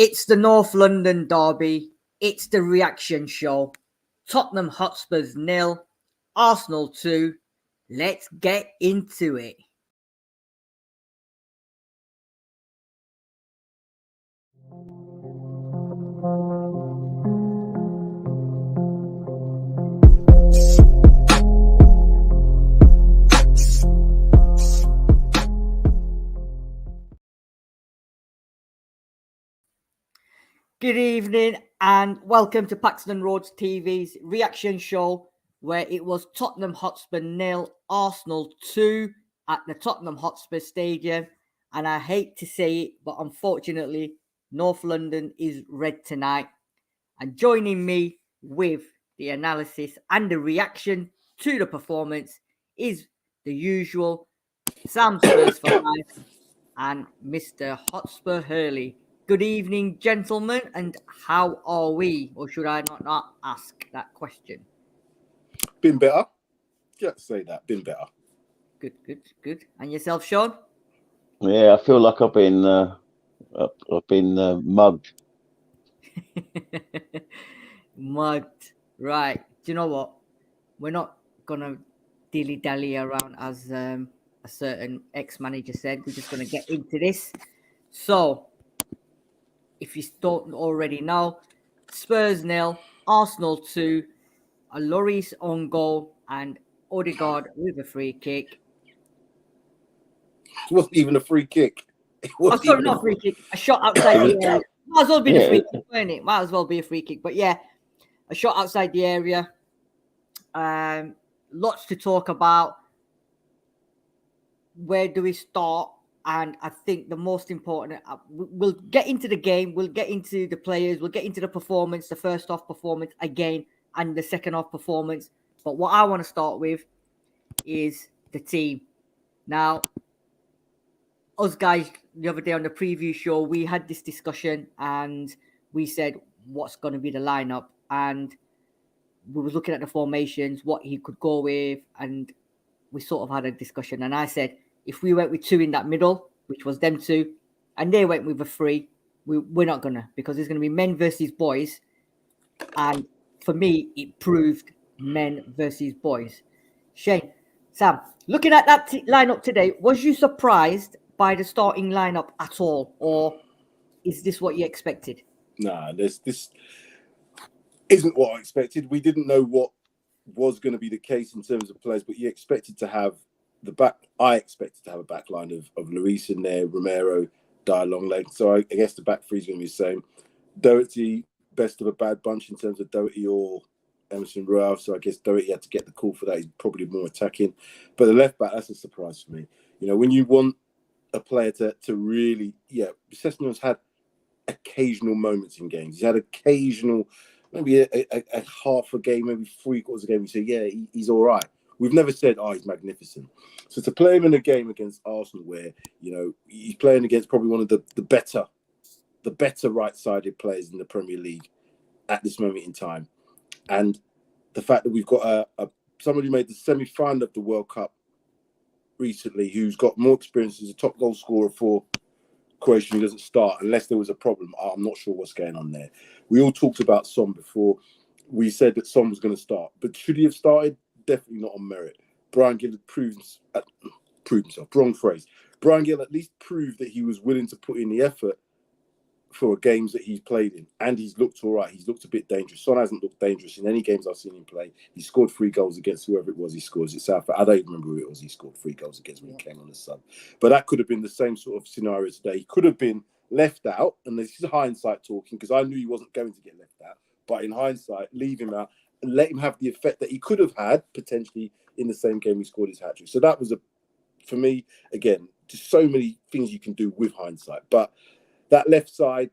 It's the North London derby. It's the reaction show. Tottenham Hotspurs 0, Arsenal 2. Let's get into it. Good evening and welcome to Paxton Roads TV's reaction show, where it was Tottenham Hotspur 0, Arsenal 2 at the Tottenham Hotspur Stadium. And I hate to say it, but unfortunately, North London is red tonight. And joining me with the analysis and the reaction to the performance is the usual Sam Spurs for life and Mr. Hotspur Hurley. Good evening, gentlemen, and how are we? Or should I not ask that question? Been better. Just say that. Been better. Good. And yourself, Sean? Yeah, I feel like I've been mugged. Mugged. Right. Do you know what? We're not gonna dilly-dally around, as a certain ex-manager said. We're just gonna get into this. So, if you don't already know, Spurs 0, Arsenal 2, a Lloris on goal, and Odegaard with a free kick. It wasn't even a free kick. Sorry, not a free kick. A shot outside the area. Might as well be a free kick, weren't it? Might as well be a free kick. But yeah, a shot outside the area. Lots to talk about. Where do we start? And I think the most important, we'll get into the game, we'll get into the players, we'll get into the performance, the first half performance again, and the second half performance. But what I want to start with is the team. Now, us guys, the other day on the preview show, we had this discussion and we said, what's going to be the lineup? And we were looking at the formations, what he could go with, and we sort of had a discussion. And I said, if we went with 2 in that middle, which was them 2, and they went with a 3, we're not going to, because there's going to be men versus boys. And for me, it proved men versus boys. Shane, Sam, looking at that lineup today, was you surprised by the starting lineup at all? Or is this what you expected? Nah, this isn't what I expected. We didn't know what was going to be the case in terms of players, but you expected to have I expected to have a back line of Lloris in there, Romero, Dyer long leg. So I guess the back three is going to be the same. Doherty, best of a bad bunch in terms of Doherty or Emerson Royal. So I guess Doherty had to get the call for that. He's probably more attacking. But the left back, that's a surprise for me. You know, when you want a player to really, Sessegnon's had occasional moments in games. He's had occasional, maybe a half a game, maybe 3/4 a game. You say, he's all right. We've never said, he's magnificent. So to play him in a game against Arsenal where, he's playing against probably one of the better right-sided players in the Premier League at this moment in time. And the fact that we've got somebody who made the semi-final of the World Cup recently, who's got more experience as a top goal scorer for Croatia, who doesn't start unless there was a problem. I'm not sure what's going on there. We all talked about Son before. We said that Son was going to start. But should he have started? Definitely not on merit. Brian Gill proved himself. Wrong phrase. Brian Gill at least proved that he was willing to put in the effort for games that he's played in, and he's looked all right. He's looked a bit dangerous. Son hasn't looked dangerous in any games I've seen him play. He scored 3 goals against whoever it was he scores at South. I don't even remember who it was he scored 3 goals against when he came on the sub. But that could have been the same sort of scenario today. He could have been left out, and this is hindsight talking, because I knew he wasn't going to get left out. But in hindsight, leave him out and let him have the effect that he could have had potentially in the same game he scored his hat-trick. So that was, for me, again, just so many things you can do with hindsight. But that left side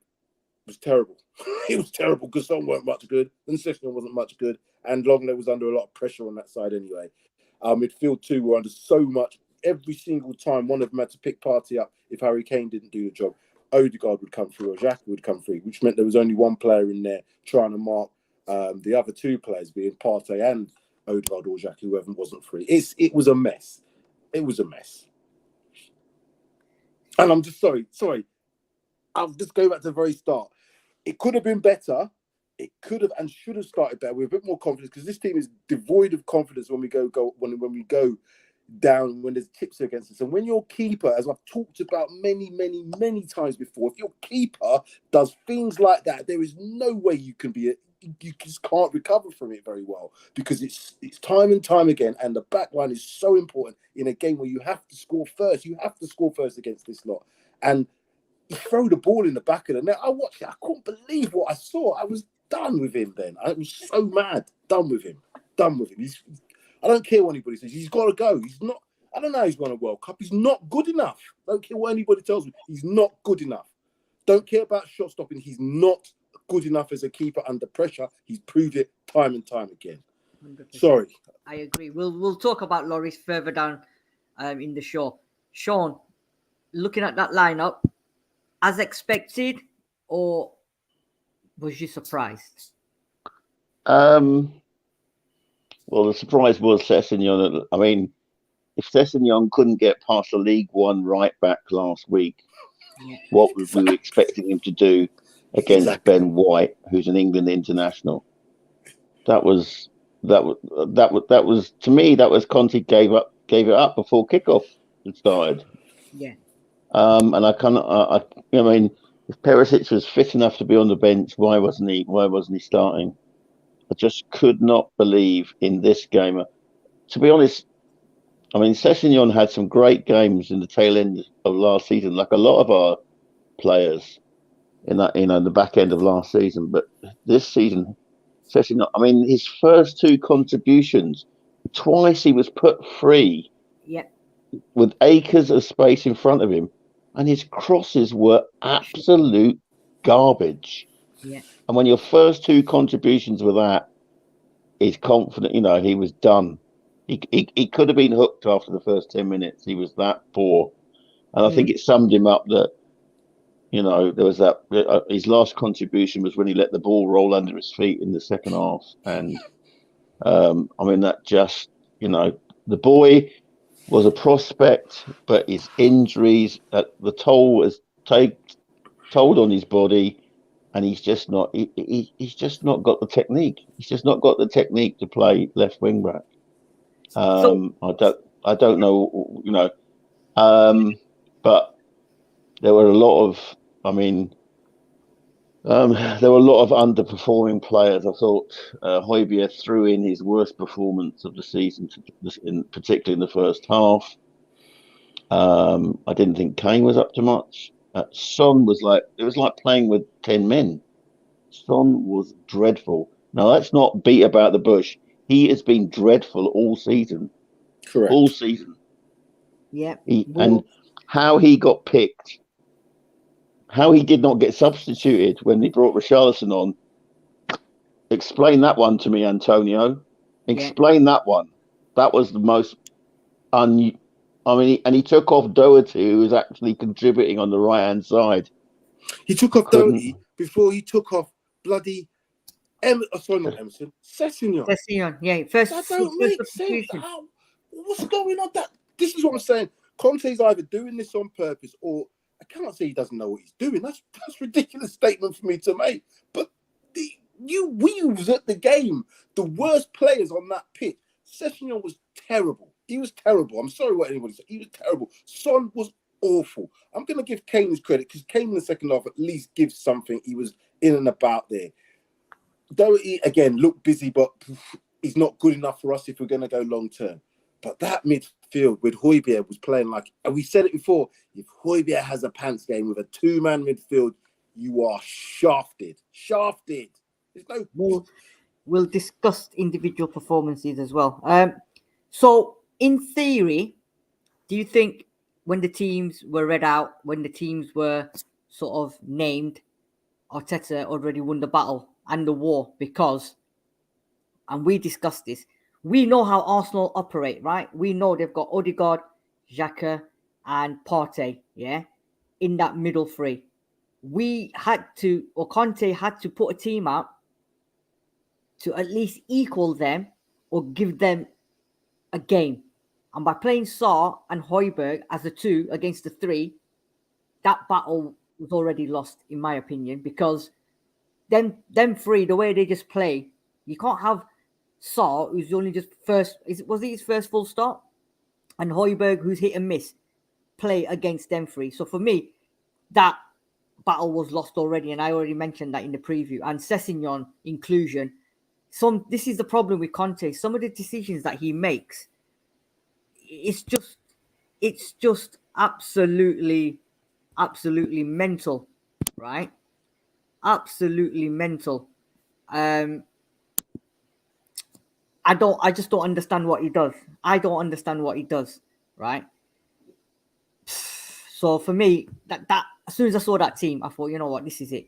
was terrible. It was terrible because Son weren't much good, and Sessegnon wasn't much good, and Longley was under a lot of pressure on that side anyway. Midfield too were under so much. Every single time one of them had to pick Partey up if Harry Kane didn't do the job, Odegaard would come through or Xhaka would come through, which meant there was only one player in there trying to mark the other 2 players, being Partey and Odegaard or Xhaka, whoever wasn't free. It was a mess. It was a mess. And I'm just sorry. I'll just go back to the very start. It could have been better. It could have and should have started better with a bit more confidence, because this team is devoid of confidence when we go down, when there's tips against us. And when your keeper, as I've talked about many times before, if your keeper does things like that, there is no way you just can't recover from it very well, because it's time and time again, and the back line is so important in a game where you have to score first. You have to score first against this lot. And you throw the ball in the back of the net. I watched it. I couldn't believe what I saw. I was done with him then. I was so mad. Done with him. I don't care what anybody says. He's got to go. He's not. I don't know. He's won a World Cup. He's not good enough. Don't care what anybody tells me. He's not good enough. Don't care about shot stopping. He's not good enough as a keeper under pressure. He's proved it time and time again. 100%. Sorry. I agree. We'll talk about Lloris further down in the show. Sean, looking at that lineup, as expected, or was you surprised? Well, the surprise was Sessegnon. I mean, if Sessegnon couldn't get past the League One right back last week, what were we expecting him to do against Ben White, who's an England international? That was to me. That was Conte gave it up before kickoff had started. Yeah. And I mean, if Perisic was fit enough to be on the bench, why wasn't he starting? I just could not believe in this game. To be honest, I mean, Sessegnon had some great games in the tail end of last season, like a lot of our players in that, the back end of last season. But this season, Sessegnon, I mean, his first 2 contributions, twice he was put free. Yeah. With acres of space in front of him, and his crosses were absolute garbage. Yeah. And when your first 2 contributions were that, he's confident, he was done. He could have been hooked after the first 10 minutes. He was that poor. And I think it summed him up that, there was that, his last contribution was when he let the ball roll under his feet in the second half. And, I mean, that just, the boy was a prospect, but his injuries, the toll has told on his body, and he's just not. He's just not got the technique. He's just not got the technique to play left wing back. I don't know, but there were a lot of. I mean, there were a lot of underperforming players. I thought Højbjerg threw in his worst performance of the season, particularly in the first half. I didn't think Kane was up to much. Son was it was like playing with 10 men. Son was dreadful. Now, let's not beat about the bush. He has been dreadful all season. Correct. All season. Yeah. And how he got picked, how he did not get substituted when they brought Richarlison on. Explain that one to me, Antonio. Explain that one. That was the most and he took off Doherty, who was actually contributing on the right-hand side. He took off Doherty before he took off bloody not Emerson. Sessegnon. Yeah. That don't make sense. What's going on? This is what I'm saying. Conte's either doing this on purpose, or I can't say he doesn't know what he's doing. That's a ridiculous statement for me to make. But you wheels at the game. The worst players on that pitch. Sessegnon was terrible. He was terrible. I'm sorry what anybody said. He was terrible. Son was awful. I'm going to give Kane his credit because Kane in the second half at least gives something. He was in and about there. Doherty, again, looked busy, but he's not good enough for us if we're going to go long term. But that midfield with Hojbjerg was playing like, and we said it before, if Hojbjerg has a pants game with a two-man midfield, you are shafted. Shafted. There's no... We'll discuss individual performances as well. So, in theory, do you think when the teams were read out, when the teams were sort of named, Arteta already won the battle and the war? Because, and we discussed this, we know how Arsenal operate, right? We know they've got Odegaard, Xhaka, and Partey, yeah, in that middle three. We had to, or Conte had to put a team out to at least equal them or give them a game. And by playing Sarr and Hojbjerg as the 2 against the 3, that battle was already lost, in my opinion, because them 3, the way they just play, you can't have Sarr, who's only just was it his first full start? And Hojbjerg, who's hit and miss, play against them 3. So for me, that battle was lost already, and I already mentioned that in the preview. And Sessegnon inclusion. This is the problem with Conte. Some of the decisions that he makes, it's just absolutely mental, right? Absolutely mental. I just don't understand what he does. I don't understand what he does, right? So for me, that as soon as I saw that team, I thought, you know what, this is it.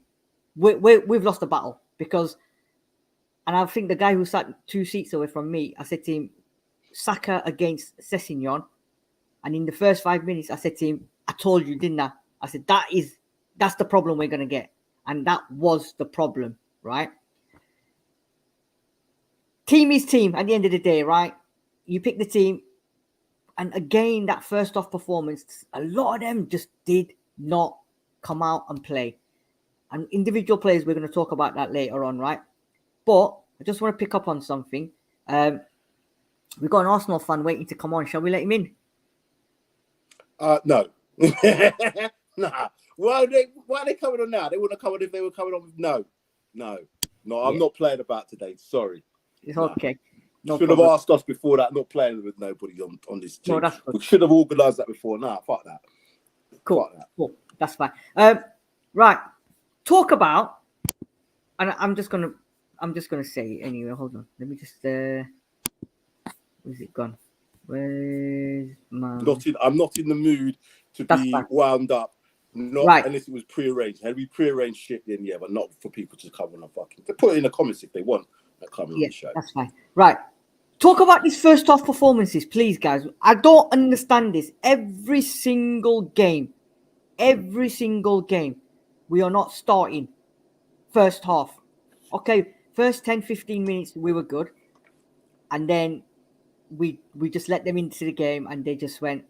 We've lost the battle because. And I think the guy who sat 2 seats away from me, I said to him, Saka against Sessegnon. And in the first 5 minutes, I said to him, I told you, didn't I? I said, that's the problem we're going to get. And that was the problem, right? Team is team at the end of the day, right? You pick the team. And again, that first off performance, a lot of them just did not come out and play. And individual players, we're going to talk about that later on, right? But I just want to pick up on something. We've got an Arsenal fan waiting to come on. Shall we let him in? No. Nah. Why are they coming on now? They wouldn't have come on if they were coming on. No. I'm not playing about today. Sorry. It's okay. No should have asked us before that. Not playing with nobody on this team. No, that's good. We should have organised that before. Nah, fuck that. Cool. Fuck that. Cool. That's fine. Right. Talk about, and I'm just gonna say it anyway. Hold on. Let me just. Where's it gone? Where's my? I'm not in the mood to be wound up. Not right. Unless it was prearranged. Had we prearranged shit, then yeah, but not for people to come on and fucking. They put it in the comments if they want. Come on the show. That's fine. Right. Talk about these first half performances, please, guys. I don't understand this. Every single game, we are not starting first half. Okay. First 10, 15 minutes, we were good. And then we just let them into the game and they just went,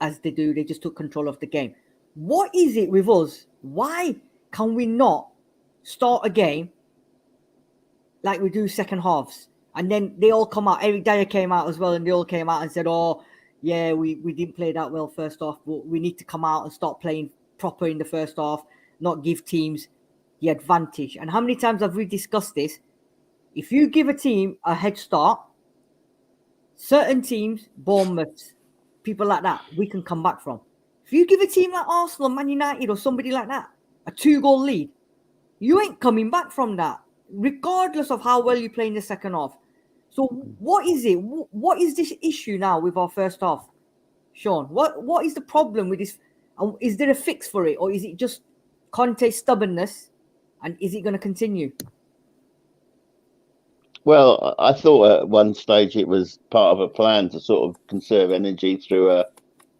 as they do, they just took control of the game. What is it with us? Why can we not start a game like we do second halves? And then they all come out. Eric Dyer came out as well, and they all came out and said, oh, yeah, we didn't play that well first half, but we need to come out and start playing proper in the first half, not give teams the advantage. And how many times have we discussed this? If you give a team a head start, certain teams, Bournemouth, people like that, we can come back from. If you give a team like Arsenal, Man United, or somebody like that a 2-goal lead, you ain't coming back from that, regardless of how well you play in the second half. So what is it? What is this issue now with our first half? Sean, what is the problem with this? Is there a fix for it, or is it just Conte's stubbornness? And is it going to continue? Well, I thought at one stage it was part of a plan to sort of conserve energy through a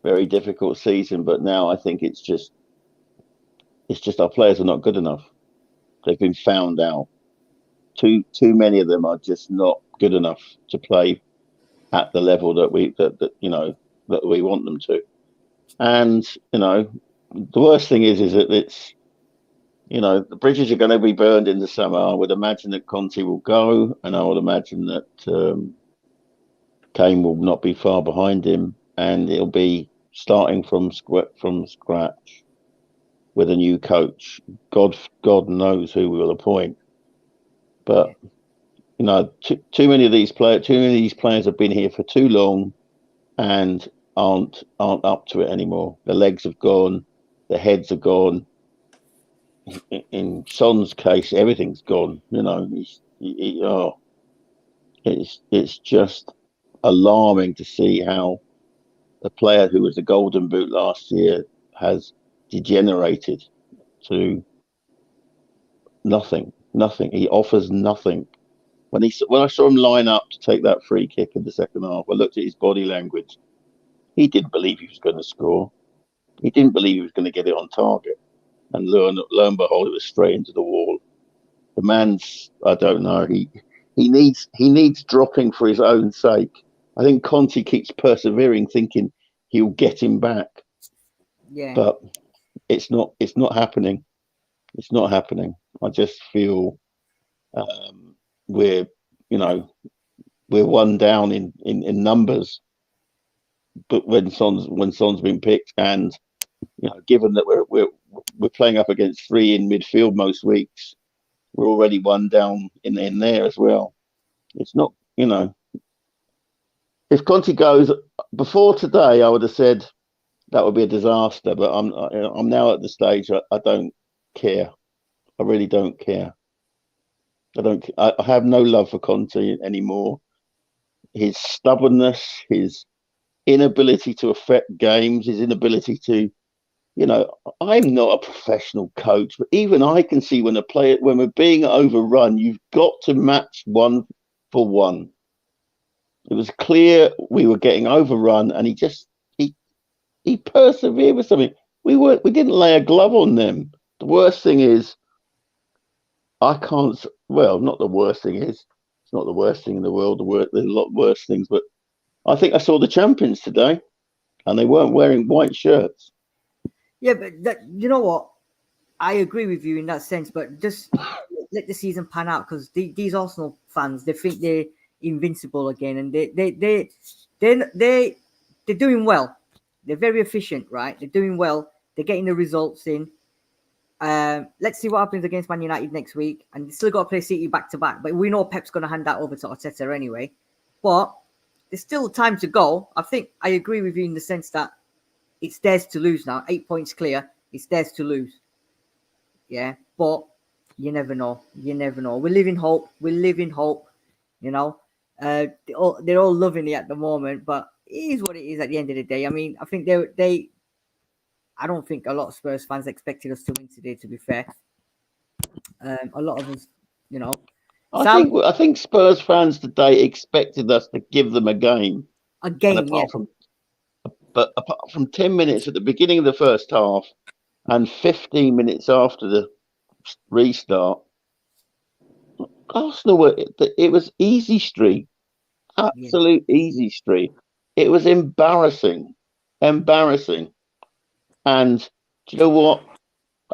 very difficult season. But now I think it's just our players are not good enough. They've been found out. Too many of them are just not good enough to play at the level that we want them to. And the worst thing is that it's. The bridges are going to be burned in the summer. I would imagine that Conte will go, and I would imagine that Kane will not be far behind him, and it'll be starting from scratch with a new coach. God knows who we will appoint. But you know, too many of these players have been here for too long and aren't up to it anymore. The legs have gone, the heads are gone. In Son's case, everything's gone. You know, it's just alarming to see how the player who was the Golden Boot last year has degenerated to nothing. Nothing. He offers nothing. When I saw him line up to take that free kick in the second half, I looked at his body language. He didn't believe he was going to score. He didn't believe he was going to get it on target. And lo and behold, it was straight into the wall. The man's, I don't know, he needs dropping for his own sake. I think Conte keeps persevering, thinking he'll get him back. Yeah. But it's not happening. It's not happening. I just feel we're one down in numbers. But when Son's been picked, and you know, given that we're playing up against three in midfield most weeks, we're already one down in there as well. It's not, you know, if Conte goes before today, I would have said that would be a disaster. But I'm now at the stage I don't care. I really don't care. I have no love for Conte anymore. His stubbornness, his inability to affect games, his inability to, you know, I'm not a professional coach, but even I can see when we're being overrun, you've got to match 1 for 1. It was clear we were getting overrun, and he persevered with something. We didn't lay a glove on them. The worst thing is, not the worst thing is, it's not the worst thing in the world. There's a lot worse things, but I think I saw the champions today, and they weren't wearing white shirts. Yeah, but you know what? I agree with you in that sense, but just let the season pan out, because these Arsenal fans, they think they're invincible again, and they're doing well. They're very efficient, right? They're doing well. They're getting the results in. Let's see what happens against Man United next week, and they still got to play City back to back. But we know Pep's going to hand that over to Arteta anyway. But there's still time to go. I think I agree with you in the sense that it's theirs to lose now. 8 points clear. It's theirs to lose. Yeah, but you never know. You never know. We live in hope. We live in hope. You know, they're all loving it at the moment, but it is what it is at the end of the day. I mean, I think I don't think a lot of Spurs fans expected us to win today, to be fair. A lot of us, you know. I think Spurs fans today expected us to give them a game. But apart from 10 minutes at the beginning of the first half and 15 minutes after the restart, Arsenal it was easy street. Absolute easy street. It was embarrassing. Embarrassing. And do you know what?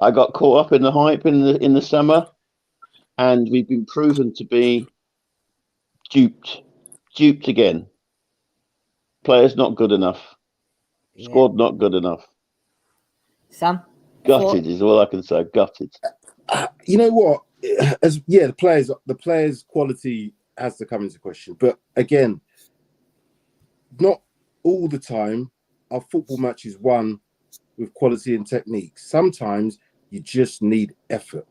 I got caught up in the hype in the summer, and we've been proven to be duped again. Players not good enough. Squad not good enough. Sam? Gutted is all I can say. Gutted. You know what? The players' quality has to come into question. But again, not all the time are football matches won with quality and technique. Sometimes you just need effort.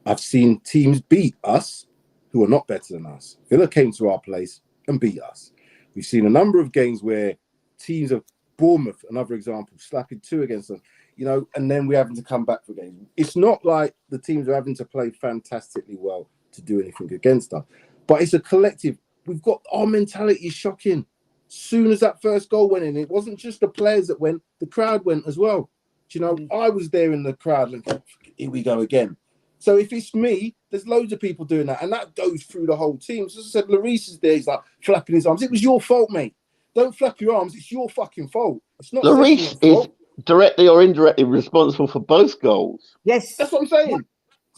I've seen teams beat us who are not better than us. Villa came to our place and beat us. We've seen a number of games where teams of Bournemouth, another example, slapping 2 against us, you know, and then we're having to come back for games. It's not like the teams are having to play fantastically well to do anything against us, but it's a collective. We've got our mentality is shocking. Soon as that first goal went in, it wasn't just the players that went, the crowd went as well. Do you know, I was there in the crowd and here we go again. So if it's me, there's loads of people doing that, and that goes through the whole team. So as I said, Lloris is there, he's like flapping his arms. It was your fault, mate. Don't flap your arms. It's your fucking fault. It's not Lloris is directly or indirectly responsible for both goals. Yes. That's what I'm saying.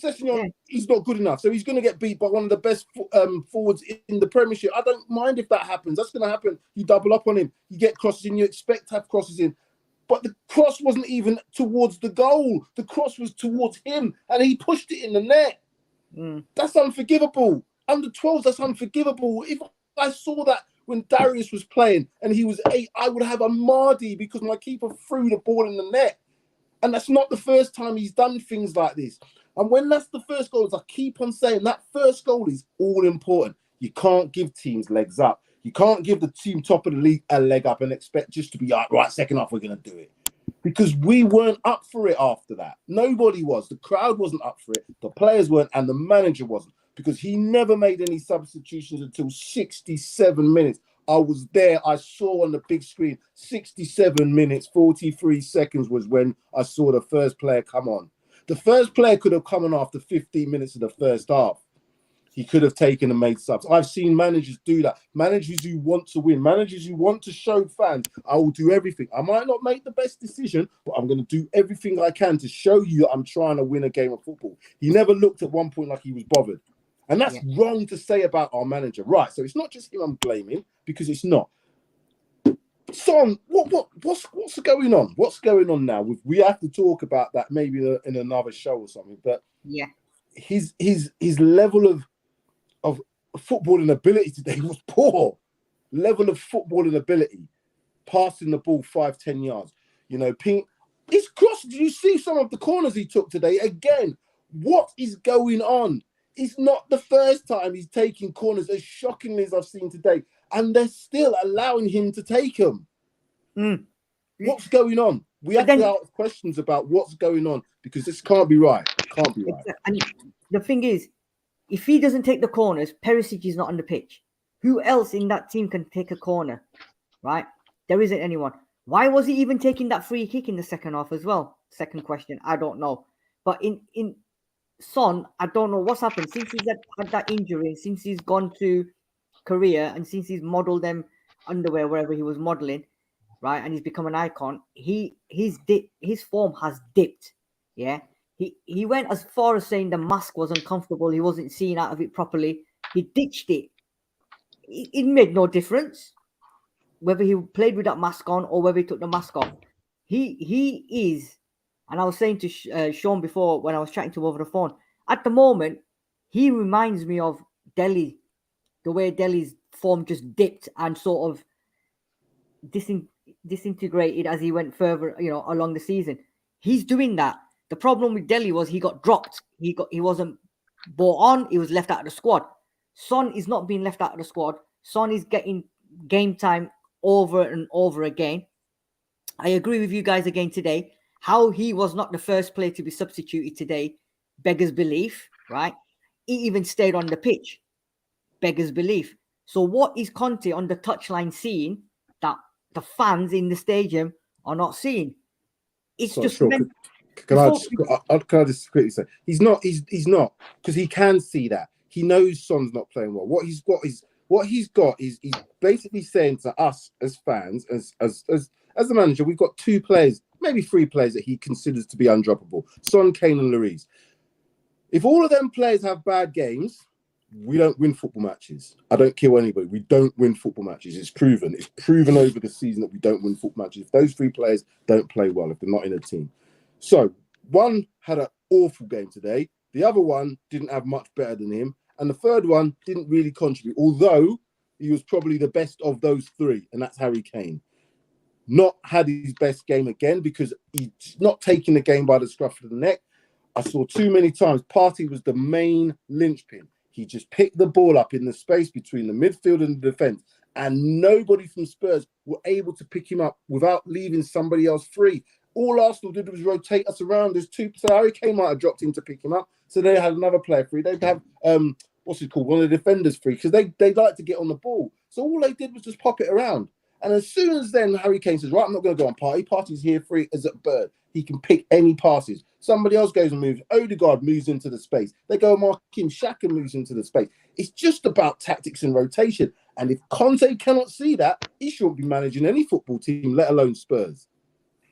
Sessegnon, he's not good enough. So he's going to get beat by one of the best forwards in the Premiership. I don't mind if that happens. That's going to happen. You double up on him. You get crosses in. You expect to have crosses in. but the cross wasn't even towards the goal. The cross was towards him, and he pushed it in the net. That's unforgivable. Under 12s, that's unforgivable. If I saw that when Darius was playing and he was 8, I would have a Mardy because my keeper threw the ball in the net. And that's not the first time he's done things like this. And when that's the first goal, as I keep on saying, that first goal is all important. You can't give teams legs up. You can't give the team top of the league a leg up and expect just to be like, right, second half, we're going to do it. Because we weren't up for it after that. Nobody was. The crowd wasn't up for it. The players weren't, and the manager wasn't. Because he never made any substitutions until 67 minutes. I was there. I saw on the big screen, 67 minutes, 43 seconds was when I saw the first player come on. The first player could have come on after 15 minutes of the first half. He could have taken and made subs. I've seen managers do that. Managers who want to win. Managers who want to show fans, I will do everything. I might not make the best decision, but I'm going to do everything I can to show you that I'm trying to win a game of football. He never looked at one point like he was bothered. And that's wrong to say about our manager. Right, so it's not just him I'm blaming, because it's not. Son, what's going on? What's going on now? We have to talk about that maybe in another show or something. But his level of footballing ability today was poor. Level of footballing ability, passing the ball 5-10 yards. You know, his cross. Did you see some of the corners he took today? Again, what is going on? It's not the first time he's taking corners as shockingly as I've seen today, and they're still allowing him to take them. What's going on? We have to ask questions about what's going on, because this can't be right. It can't be right. And the thing is, if he doesn't take the corners, Perisic is not on the pitch. Who else in that team can take a corner, right? There isn't anyone. Why was he even taking that free kick in the second half as well? Second question, I don't know. But in Son, I don't know what's happened since he's had that injury, since he's gone to Korea, and since he's modeled them underwear wherever he was modeling, right? And he's become an icon. His form has dipped. Yeah. He went as far as saying the mask was uncomfortable. He wasn't seeing out of it properly. He ditched it. It made no difference whether he played with that mask on or whether he took the mask off. He is, and I was saying to Sean before when I was chatting to him over the phone, at the moment, he reminds me of Delhi, the way Delhi's form just dipped and sort of disintegrated as he went further, along the season. He's doing that. The problem with Delhi was he got dropped. He wasn't brought on. He was left out of the squad. Son is not being left out of the squad. Son is getting game time over and over again. I agree with you guys again today. How he was not the first player to be substituted today beggars belief, right? He even stayed on the pitch. Beggars belief. So what is Conte on the touchline seeing that the fans in the stadium are not seeing? It's just... Sure. Can I just quickly say he's not because he can see that. He knows Son's not playing well. What he's got is he's basically saying to us as fans, as the manager, we've got 2 players, maybe 3 players that he considers to be undroppable: Son, Kane, and Lloris. If all of them players have bad games, we don't win football matches. I don't kill anybody. We don't win football matches. It's proven. It's proven over the season that we don't win football matches if those 3 players don't play well, if they're not in a team. So one had an awful game today. The other one didn't have much better than him. And the third one didn't really contribute, although he was probably the best of those 3, and that's Harry Kane. Not had his best game again because he's not taking the game by the scruff of the neck. I saw too many times Partey was the main linchpin. He just picked the ball up in the space between the midfield and the defence, and nobody from Spurs were able to pick him up without leaving somebody else free. All Arsenal did was rotate us around. There's 2. So Harry Kane might have dropped in to pick him up. So they had another player free. They'd have one of the defenders free, because they like to get on the ball. So all they did was just pop it around. And as soon as then Harry Kane says, right, I'm not going to go on Partey. Partey's here free as a bird. He can pick any passes. Somebody else goes and moves. Odegaard moves into the space. They go and mark him. Xhaka moves into the space. It's just about tactics and rotation. And if Conte cannot see that, he shouldn't be managing any football team, let alone Spurs.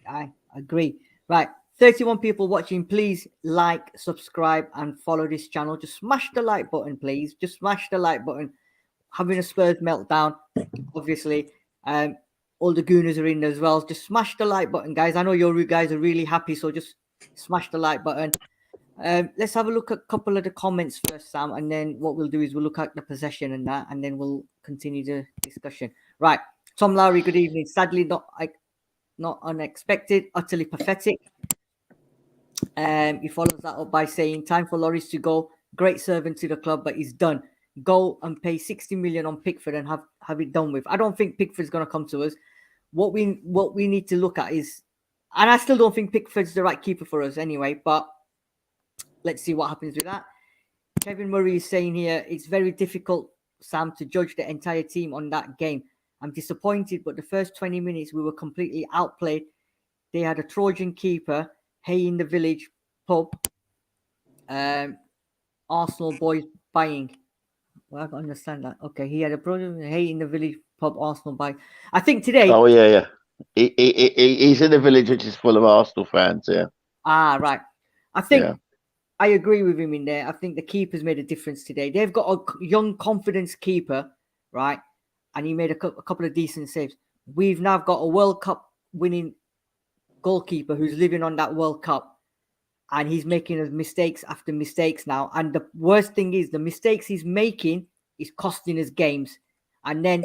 I agree. Right. 31 people watching. Please like, subscribe, and follow this channel. Just smash the like button, please. Just smash the like button. Having a Spurs meltdown, obviously. all the Gooners are in as well. Just smash the like button, guys. I know you guys are really happy, so just smash the like button. Let's have a look at a couple of the comments first, Sam, and then what we'll do is we'll look at the possession and that, and then we'll continue the discussion. Right, Tom Lowry, good evening. Sadly, not unexpected, utterly pathetic. He follows that up by saying, "Time for Lloris to go. Great servant to the club, but he's done. Go and pay 60 million on Pickford and have it done with." I don't think Pickford's going to come to us. What we need to look at is, and I still don't think Pickford's the right keeper for us anyway, but let's see what happens with that. Kevin Murray is saying here, it's very difficult, Sam, to judge the entire team on that game. I'm disappointed, but the first 20 minutes we were completely outplayed. They had a Trojan keeper, Hay in the Village pub, Arsenal boys buying. Well, I don't understand that. Okay, he had a Trojan, Hay in the Village pub, Arsenal buying. I think today. Oh yeah. He's in a village which is full of Arsenal fans. Yeah. Ah, right. I think I agree with him in there. I think the keeper's made a difference today. They've got a young, confidence keeper, right? And he made a couple of decent saves. We've now got a World Cup winning goalkeeper who's living on that World Cup, and he's making mistakes after mistakes now. And the worst thing is the mistakes he's making is costing us games. And then,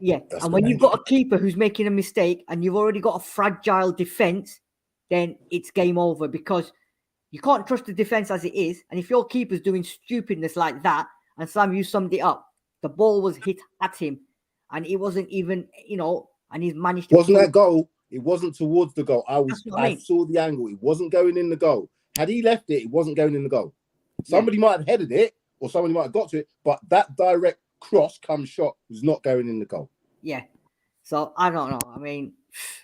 and when you've got a keeper who's making a mistake and you've already got a fragile defense, then it's game over, because you can't trust the defense as it is. And if your keeper's doing stupidness like that, and Sam, you summed it up, the ball was hit at him and it wasn't even, and he's managed to. Wasn't that goal? It wasn't towards the goal. I saw the angle. It wasn't going in the goal. Had he left it, it wasn't going in the goal. Somebody might have headed it or somebody might have got to it, but that direct cross come shot was not going in the goal. Yeah. So I don't know. I mean,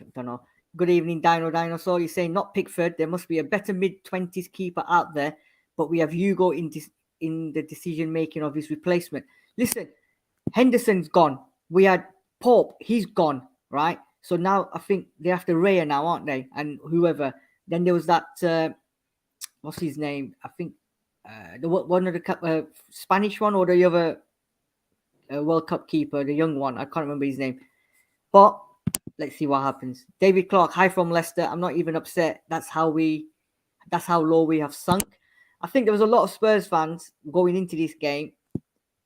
I don't know. Good evening, Dino Dinosaur. You're saying not Pickford. There must be a better mid-20s keeper out there, but we have Hugo in the decision-making of his replacement. Listen, Henderson's gone. We had Pope. He's gone, right? So now I think they're after Raya now, aren't they? And whoever. Then there was that, what's his name? I think one of the Spanish one or the other World Cup keeper, the young one. I can't remember his name. But let's see what happens. David Clark, hi from Leicester. I'm not even upset. That's how low we have sunk. I think there was a lot of Spurs fans going into this game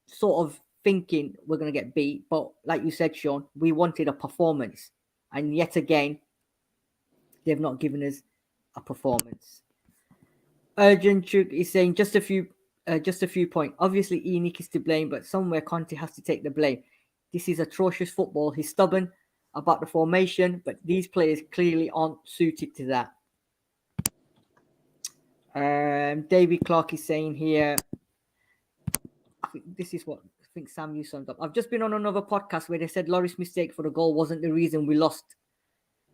sort of thinking we're going to get beat. But like you said, Sean, we wanted a performance. And yet again, they've not given us a performance. Urgent Chuk is saying just a few points. Obviously, Enoch is to blame, but somewhere Conte has to take the blame. This is atrocious football. He's stubborn about the formation, but these players clearly aren't suited to that. David Clark is saying here, I think this is what I think Sam, you summed up. I've just been on another podcast where they said Lloris' mistake for the goal wasn't the reason we lost,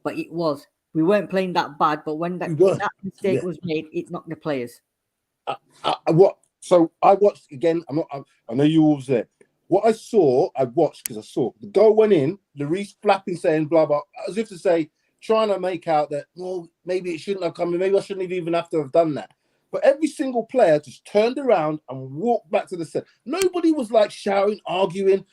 but it was. We weren't playing that bad, but when that mistake was made, it knocked the players. So I watched again. I know you all was there. What I watched because I saw the goal went in. Lloris flapping, saying blah blah, as if to say, trying to make out that maybe it shouldn't have come in. Maybe I shouldn't even have to have done that. But every single player just turned around and walked back to the set. Nobody was like shouting, arguing,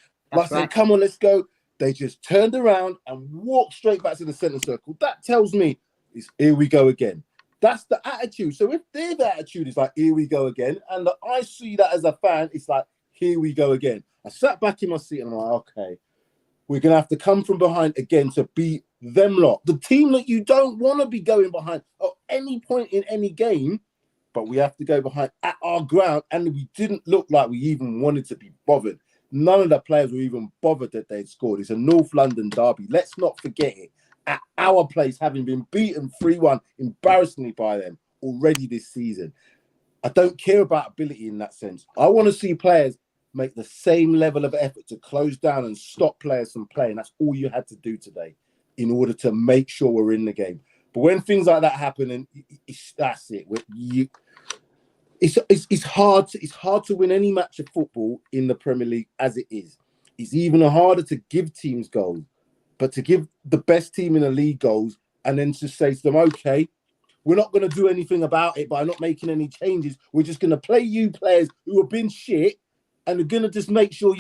saying, "Come on, let's go." They just turned around and walked straight back to the centre circle. That tells me is here we go again. That's the attitude. So if their attitude is like, here we go again, and I see that as a fan, it's like, here we go again. I sat back in my seat and I'm like, okay, we're going to have to come from behind again to beat them lot. The team that you don't want to be going behind at any point in any game, but we have to go behind at our ground. And we didn't look like we even wanted to be bothered. None of the players were even bothered that they'd scored. It's a North London derby. Let's not forget it. At our place, having been beaten 3-1 embarrassingly by them already this season. I don't care about ability in that sense. I want to see players make the same level of effort to close down and stop players from playing. That's all you had to do today in order to make sure we're in the game. But when things like that happen, and that's it. It's hard to win any match of football in the Premier League as it is. It's even harder to give teams goals, but to give the best team in the league goals and then to say to them, okay, we're not going to do anything about it by not making any changes. We're just going to play you players who have been shit and are going to just make sure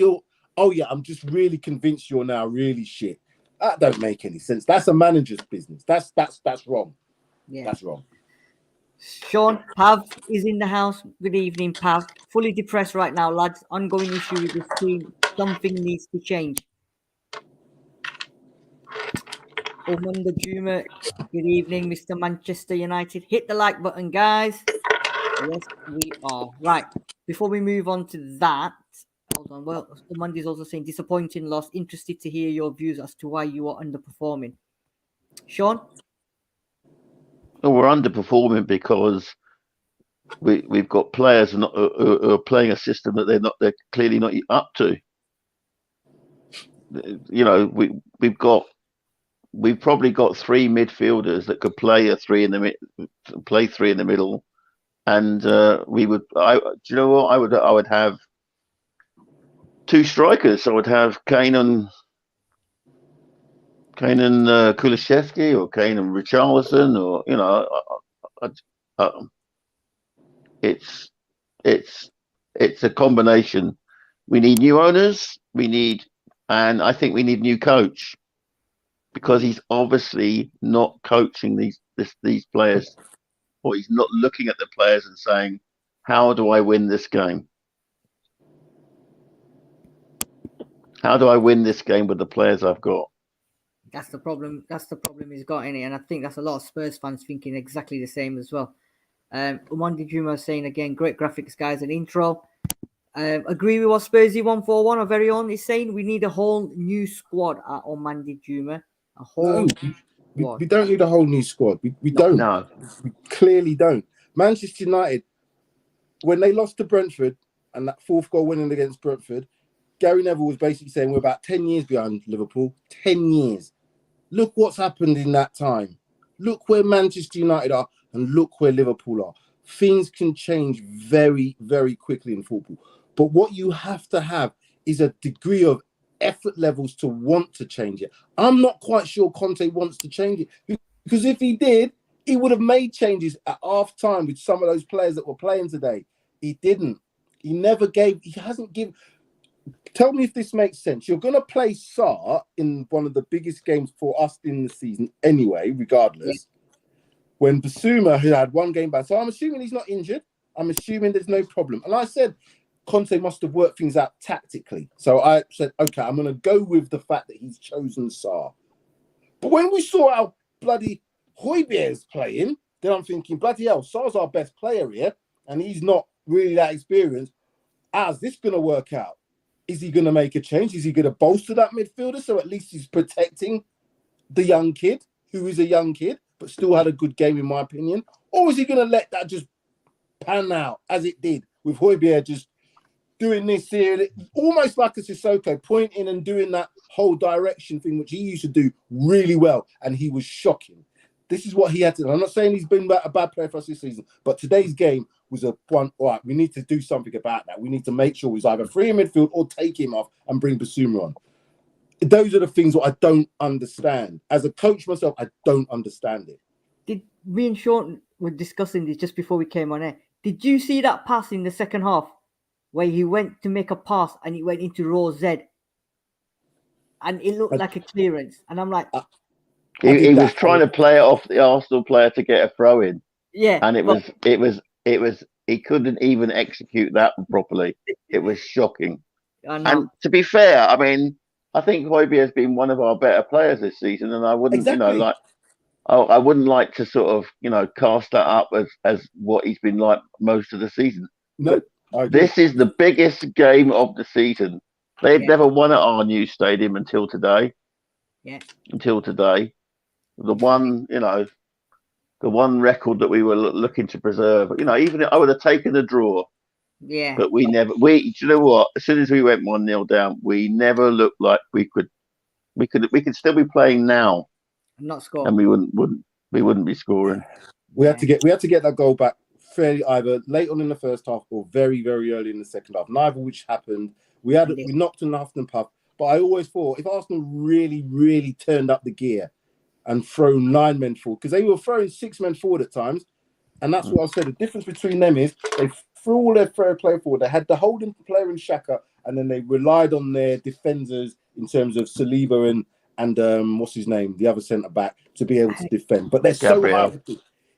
I'm just really convinced you're now really shit. That don't make any sense. That's a manager's business. That's wrong. Yeah. That's wrong. Sean, Pav is in the house. Good evening, Pav. Fully depressed right now, lads. Ongoing issue with this team. Something needs to change. Omunda Juma, good evening, Mr. Manchester United. Hit the like button, guys. Yes, we are. Right. Before we move on to that, hold on. Well, Omunda's also saying disappointing loss. Interested to hear your views as to why you are underperforming. Sean? Well, we're underperforming because we've got players who are playing a system that they're clearly not up to. You know, we've probably got three midfielders that could play three in the middle, and do you know what? I would have two strikers. I would have Kane and Kulusevski, or Kane and Richarlison, or you know, it's a combination. We need new owners. And I think we need new coach, because he's obviously not coaching these players, or he's not looking at the players and saying, "How do I win this game? How do I win this game with the players I've got?" That's the problem. That's the problem he's got in it, and I think that's a lot of Spurs fans thinking exactly the same as well. Umandi Juma saying again, great graphics, guys, and intro. Agree with what Spursy 141 our very own is saying. We need a whole new squad at Omandi Juma. A whole we don't need a whole new squad. We don't. No. We clearly don't. Manchester United, when they lost to Brentford and that fourth goal winning against Brentford, Gary Neville was basically saying we're about 10 years behind Liverpool. 10 years. Look what's happened in that time. Look where Manchester United are and look where Liverpool are. Things can change very, very quickly in football. But what you have to have is a degree of effort levels to want to change it. I'm not quite sure Conte wants to change it, because if he did, he would have made changes at half time with some of those players that were playing today. He didn't. He hasn't given. Tell me if this makes sense. You're going to play Sarr in one of the biggest games for us in the season anyway, regardless. Yeah. When Basuma, who had one game back, so I'm assuming he's not injured. I'm assuming there's no problem. And I said Conte must have worked things out tactically. So I said, okay, I'm going to go with the fact that he's chosen Sarr. But when we saw how bloody Hojbjerg's playing, then I'm thinking, bloody hell, Sarr's our best player here, and he's not really that experienced. How's this going to work out? Is he going to make a change? Is he going to bolster that midfielder so at least he's protecting the young kid, who is a young kid, but still had a good game, in my opinion? Or is he going to let that just pan out as it did with Hojbjerg just doing this here, almost like a Sissoko, pointing and doing that whole direction thing, which he used to do really well, and he was shocking. This is what he had to do. I'm not saying he's been a bad player for us this season, but today's game was a one. All right, we need to do something about that. We need to make sure he's either free in midfield or take him off and bring Basuma on. Those are the things that I don't understand. As a coach myself, I don't understand it. Did me and Sean were discussing this just before we came on air? Did you see that pass in the second half where he went to make a pass and he went into row Z, and it looked like a clearance? And I'm like, he was trying to play it off the Arsenal player to get a throw in. Yeah, and it was he couldn't even execute that properly. It was shocking. And to be fair, I mean, I think Hojbjerg has been one of our better players this season, and I wouldn't, I wouldn't like to sort of, cast that up as what he's been like most of the season. No, this is the biggest game of the season. They've never won at our new stadium until today. Yeah. Until today, the one record that we were looking to preserve. Even I would have taken a draw. Yeah. But do you know what? As soon as we went 1-0 down, we never looked like we could still be playing now. Not scoring. And we wouldn't be scoring. We had to get that goal back fairly either late on in the first half or very, very early in the second half. Neither of which happened. We knocked on the huff and puff. But I always thought if Arsenal really, really turned up the gear and thrown 9 men forward, because they were throwing 6 men forward at times, and that's what I said. The difference between them is they threw all their fair play forward. They had the holding player in Xhaka, and then they relied on their defenders in terms of Saliba what's his name, the other centre back, to be able to defend. But they're Gabriel. so hard.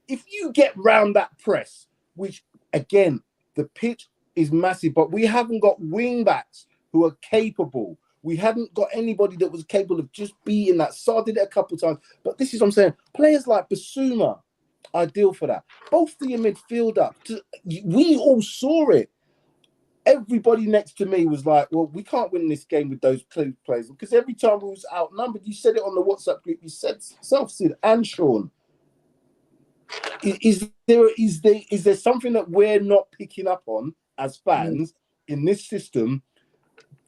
If you get round that press, which again, the pitch is massive, but we haven't got wing backs who are capable. We hadn't got anybody that was capable of just beating that. Sarr did it a couple of times, but this is what I'm saying. Players like Basuma, ideal for that. Both the midfielder, we all saw it. Everybody next to me was like, well, we can't win this game with those players, because every time we was outnumbered, you said it on the WhatsApp group, you said yourself, Sid and Sean. Is there something that we're not picking up on as fans in this system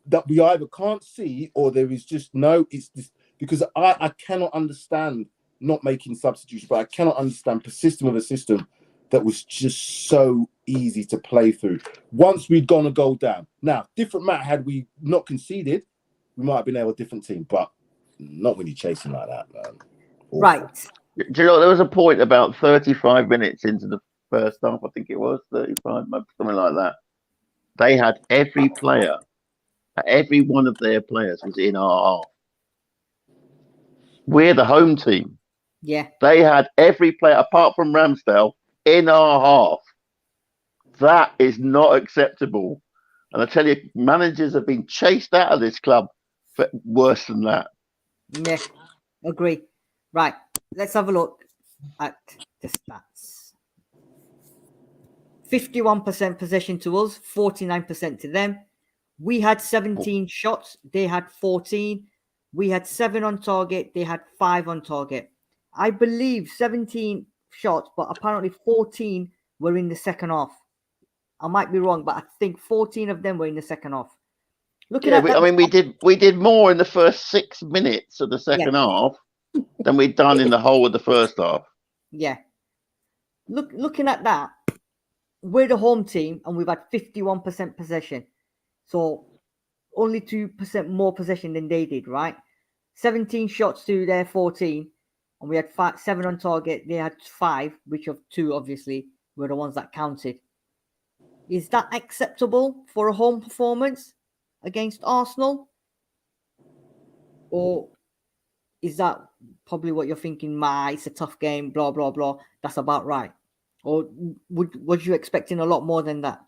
that we either can't see, or there is just it's this, because I cannot understand not making substitutions, but I cannot understand persisting with a system that was just so easy to play through. Once we'd gone a goal down. Now, different matter, had we not conceded, we might have been able a different team, but not when you're chasing like that, man. Awful. Right. Do you know, there was a point about 35 minutes into the first half, I think it was 35, something like that. They had every player, every one of their players was in our half. We're the home team. Yeah. They had every player, apart from Ramsdale, in our half. That is not acceptable. And I tell you, managers have been chased out of this club for worse than that. Yeah, agree. Right, let's have a look at the stats. 51% possession to us, 49% to them. We had 17 shots, they had 14. We had 7 on target, they had 5 on target. I believe 17 shots, but apparently 14 were in the second half. I might be wrong, but I think 14 of them were in the second half. Looking at that, I mean, we did more in the first 6 minutes of the second half than we'd done in the whole of the first half. Yeah. Looking at that, we're the home team and we've had 51% possession. So only 2% more possession than they did, right? 17 shots to their 14. And we had 7 on target. They had 5, which of 2 obviously were the ones that counted. Is that acceptable for a home performance against Arsenal? Or is that probably what you're thinking? It's a tough game, blah, blah, blah. That's about right. Or was you expecting a lot more than that?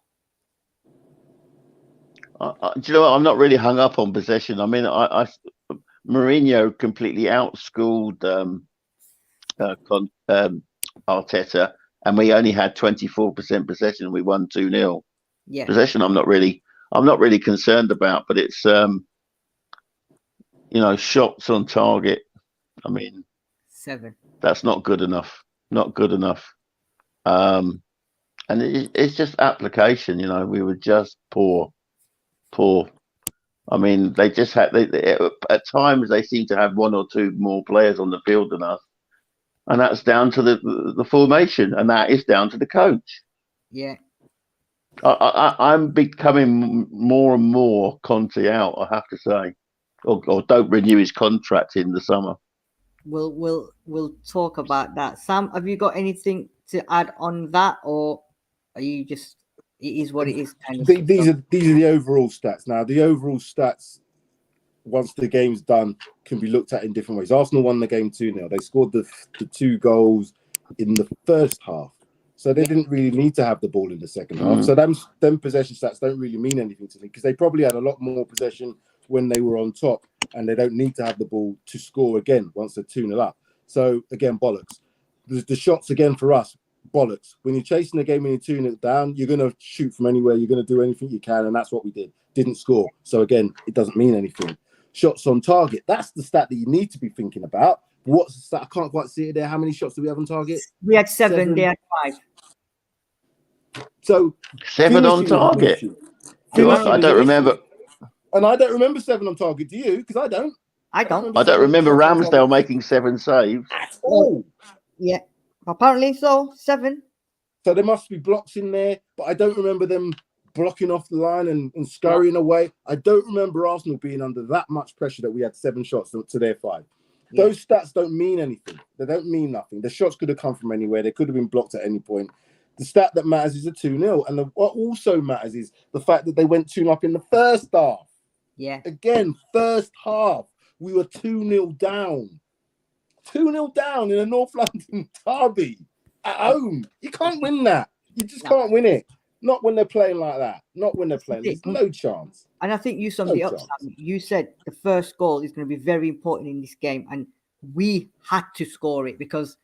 Do you know what? I'm not really hung up on possession. I mean, Mourinho completely outschooled Arteta, and we only had 24% possession. We won 2-0. Yeah. Possession, I'm not really concerned about, but it's shots on target. I mean, 7. That's not good enough. Not good enough. And it's just application. We were just poor. I mean, they just had. At times they seem to have 1 or 2 more players on the field than us, and that's down to the formation, and that is down to the coach. Yeah. I'm becoming more and more Conte out, I have to say, or don't renew his contract in the summer. We'll talk about that. Sam, have you got anything to add on that, or are you just it is what it is kind of these are the overall stats. Now the overall stats, once the game's done, can be looked at in different ways. Arsenal won the game 2-0. They scored the 2 goals in the first half. So they didn't really need to have the ball in the second half. So them possession stats don't really mean anything to me, because they probably had a lot more possession when they were on top, and they don't need to have the ball to score again once they're 2-0 up. So again, bollocks. The shots again for us, bollocks. When you're chasing the game and you're 2-0 down, you're going to shoot from anywhere. You're going to do anything you can, and that's what we did. Didn't score. So again, it doesn't mean anything. Shots on target. That's the stat that you need to be thinking about. What's the stat? I can't quite see it there. How many shots do we have on target? We had 7. They had 5. So 7 on target. I don't remember. And I don't remember 7 on target. Do you? Because I don't. I don't. I don't remember Ramsdale making 7 saves at all. Yeah, apparently so. 7. So there must be blocks in there, but I don't remember them blocking off the line and scurrying away. I don't remember Arsenal being under that much pressure that we had 7 shots to their 5. Yeah. Those stats don't mean anything. They don't mean nothing. The shots could have come from anywhere. They could have been blocked at any point. The stat that matters is a 2-0. And what also matters is the fact that they went 2-0 up in the first half. Yeah. Again, first half. We were 2-0 down. 2-0 down in a North London derby at home. You can't win that. You just can't win it. Not when they're playing like that. Not when they're playing. There's no chance. And I think you summed it up, Sam. You said the first goal is going to be very important in this game, and we had to score it, because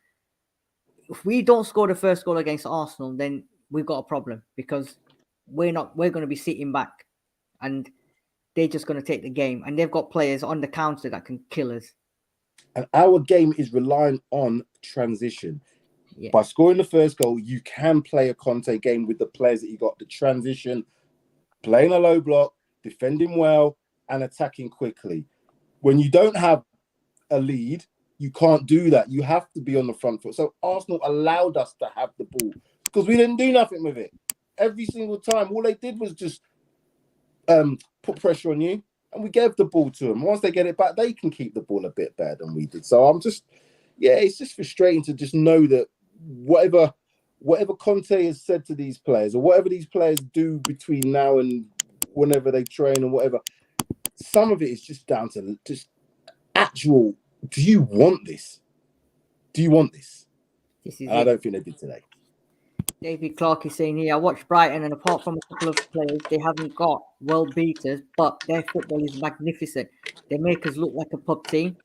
if we don't score the first goal against Arsenal, then we've got a problem, because we're going to be sitting back, and they're just going to take the game, and they've got players on the counter that can kill us. And our game is relying on transition. Yeah. By scoring the first goal, you can play a Conte game with the players that you got, the transition, playing a low block, defending well, and attacking quickly. When you don't have a lead, you can't do that. You have to be on the front foot. So Arsenal allowed us to have the ball because we didn't do nothing with it. Every single time, all they did was just put pressure on you, and we gave the ball to them. Once they get it back, they can keep the ball a bit better than we did. So it's just frustrating to just know that whatever Conte has said to these players, or whatever these players do between now and whenever they train and whatever, some of it is just down to just actual, do you want this? Do you want this? I don't think they did today. David Clark is saying here, I watched Brighton, and apart from a couple of players, they haven't got world beaters, but their football is magnificent. They make us look like a pub team.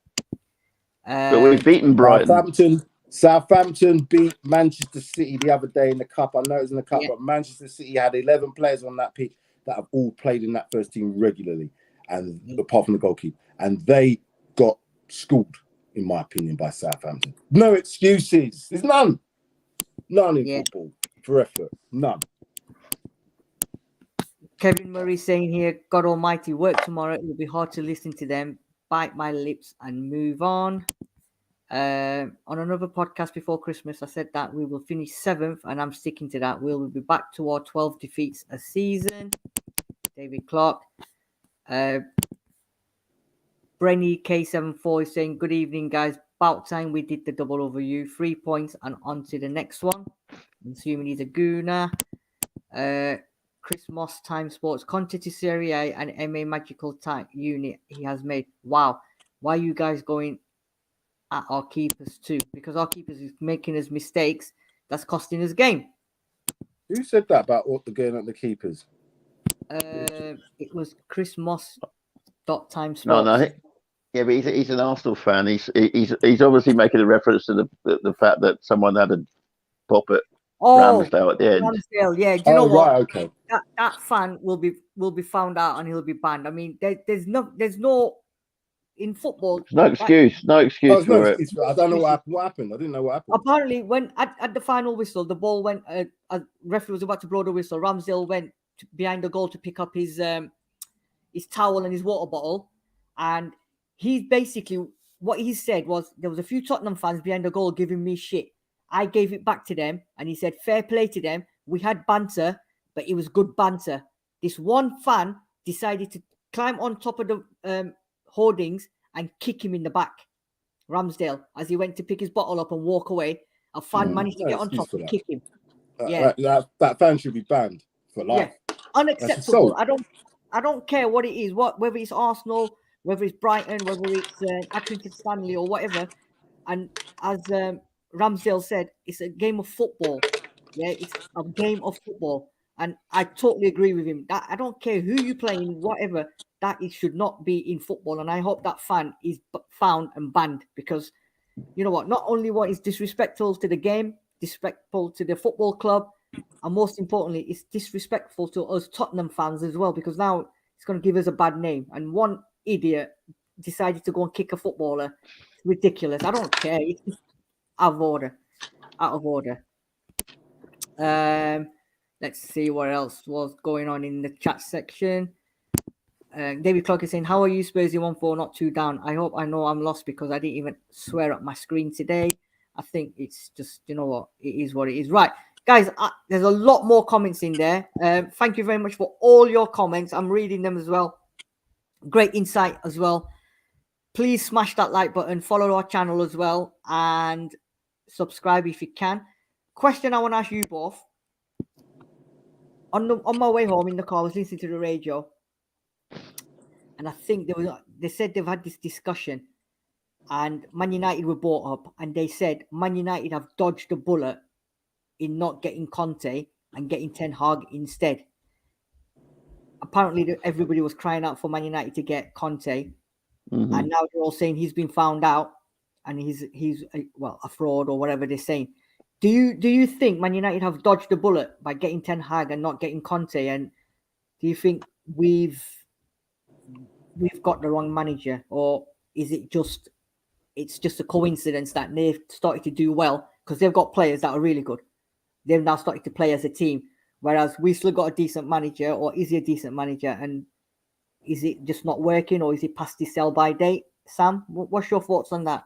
But we've beaten Brighton. Southampton beat Manchester City the other day in the Cup. I know it was in the Cup, but Manchester City had 11 players on that pitch that have all played in that first team regularly, and apart from the goalkeeper. And they got schooled, in my opinion, by Southampton. No excuses. There's none. None in football for effort. None. Kevin Murray saying here, God almighty, work tomorrow. It will be hard to listen to them. Bite my lips and move on. On another podcast before Christmas, I said that we will finish 7th, and I'm sticking to that. We will be back to our 12 defeats a season. David Clark. Brenny K74 is saying, good evening, guys. About time we did the double over you. 3 points and on to the next one. I'm assuming he's a gooner. Chris Moss, Time Sports, Conte to Serie A and MA Magical Type unit he has made. Wow. Why are you guys going at our keepers too? Because our keepers is making us mistakes. That's costing us game. Who said that about going at the keepers? It was Chris Moss. Time Sports. No. Yeah, but he's an Arsenal fan. He's obviously making a reference to the fact that someone had a pop at Ramsdale at the end. Ramsdale, yeah. Do you know what? Right, okay. That fan will be found out and he'll be banned. I mean, there's no in football. No excuse. No excuse for it. I don't know what happened. I didn't know what happened. Apparently, when at the final whistle, the ball went. A referee was about to blow the whistle. Ramsdale went behind the goal to pick up his towel and his water bottle, and he's basically, what he said was, there was a few Tottenham fans behind the goal giving me shit. I gave it back to them, and he said, fair play to them. We had banter, but it was good banter. This one fan decided to climb on top of the hoardings and kick him in the back. Ramsdale, as he went to pick his bottle up and walk away, a fan managed to get on top and kick him. That fan should be banned for life. Yeah. Unacceptable. I don't care what it is, whether it's Arsenal, whether it's Brighton, whether it's Accrington Stanley or whatever. And as Ramsdale said, it's a game of football. Yeah, it's a game of football. And I totally agree with him. That I don't care who you play in, whatever, that it should not be in football. And I hope that fan is found and banned, because you know what? Not only what is disrespectful to the game, disrespectful to the football club, and most importantly, it's disrespectful to us Tottenham fans as well, because now it's going to give us a bad name. And one idiot decided to go and kick a footballer. It's ridiculous. I don't care. It's out of order. Out of order. Let's see what else was going on in the chat section. David Clark is saying, how are you, Spurs? 1-4, not 2 down. I hope I know I'm lost because I didn't even swear at my screen today. I think it's just, you know what? It is what it is. Right. Guys, there's a lot more comments in there. Thank you very much for all your comments. I'm reading them as well. Great insight as well. Please smash that like button. Follow our channel as well. And subscribe if you can. Question I want to ask you both. On my way home in the car, I was listening to the radio. and I think they said they've had this discussion, and Man United were brought up, and they said Man United have dodged the bullet in not getting Conte and getting Ten Hag instead. Apparently, everybody was crying out for Man United to get Conte, and now they're all saying he's been found out, and he's a fraud or whatever they're saying. Do you think Man United have dodged the bullet by getting Ten Hag and not getting Conte? And do you think we've got the wrong manager, or is it just a coincidence that they've started to do well because they've got players that are really good? They've now started to play as a team, whereas we still got a decent manager, or is he a decent manager? And is it just not working, or is it past his sell-by date? Sam, what's your thoughts on that?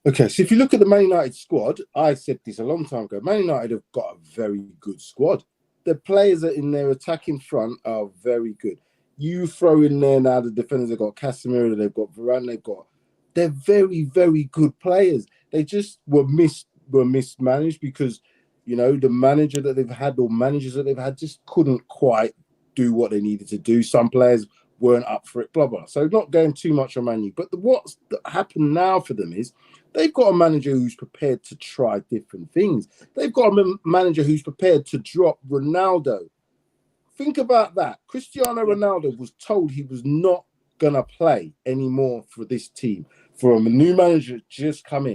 Okay, so if you look at the Man United squad, I said this a long time ago, Man United have got a very good squad. The players that in their attacking front are very good. You throw in there now the defenders, they've got Casemiro, they've got Varane, they're very, very good players. They just were mismanaged because, you know, the manager that they've had or managers that they've had just couldn't quite do what they needed to do. Some players weren't up for it, blah, blah. So not going too much on Man U. But what's happened now for them is they've got a manager who's prepared to try different things. They've got a manager who's prepared to drop Ronaldo. Think about that. Cristiano Ronaldo was told he was not going to play anymore for this team. For a new manager just come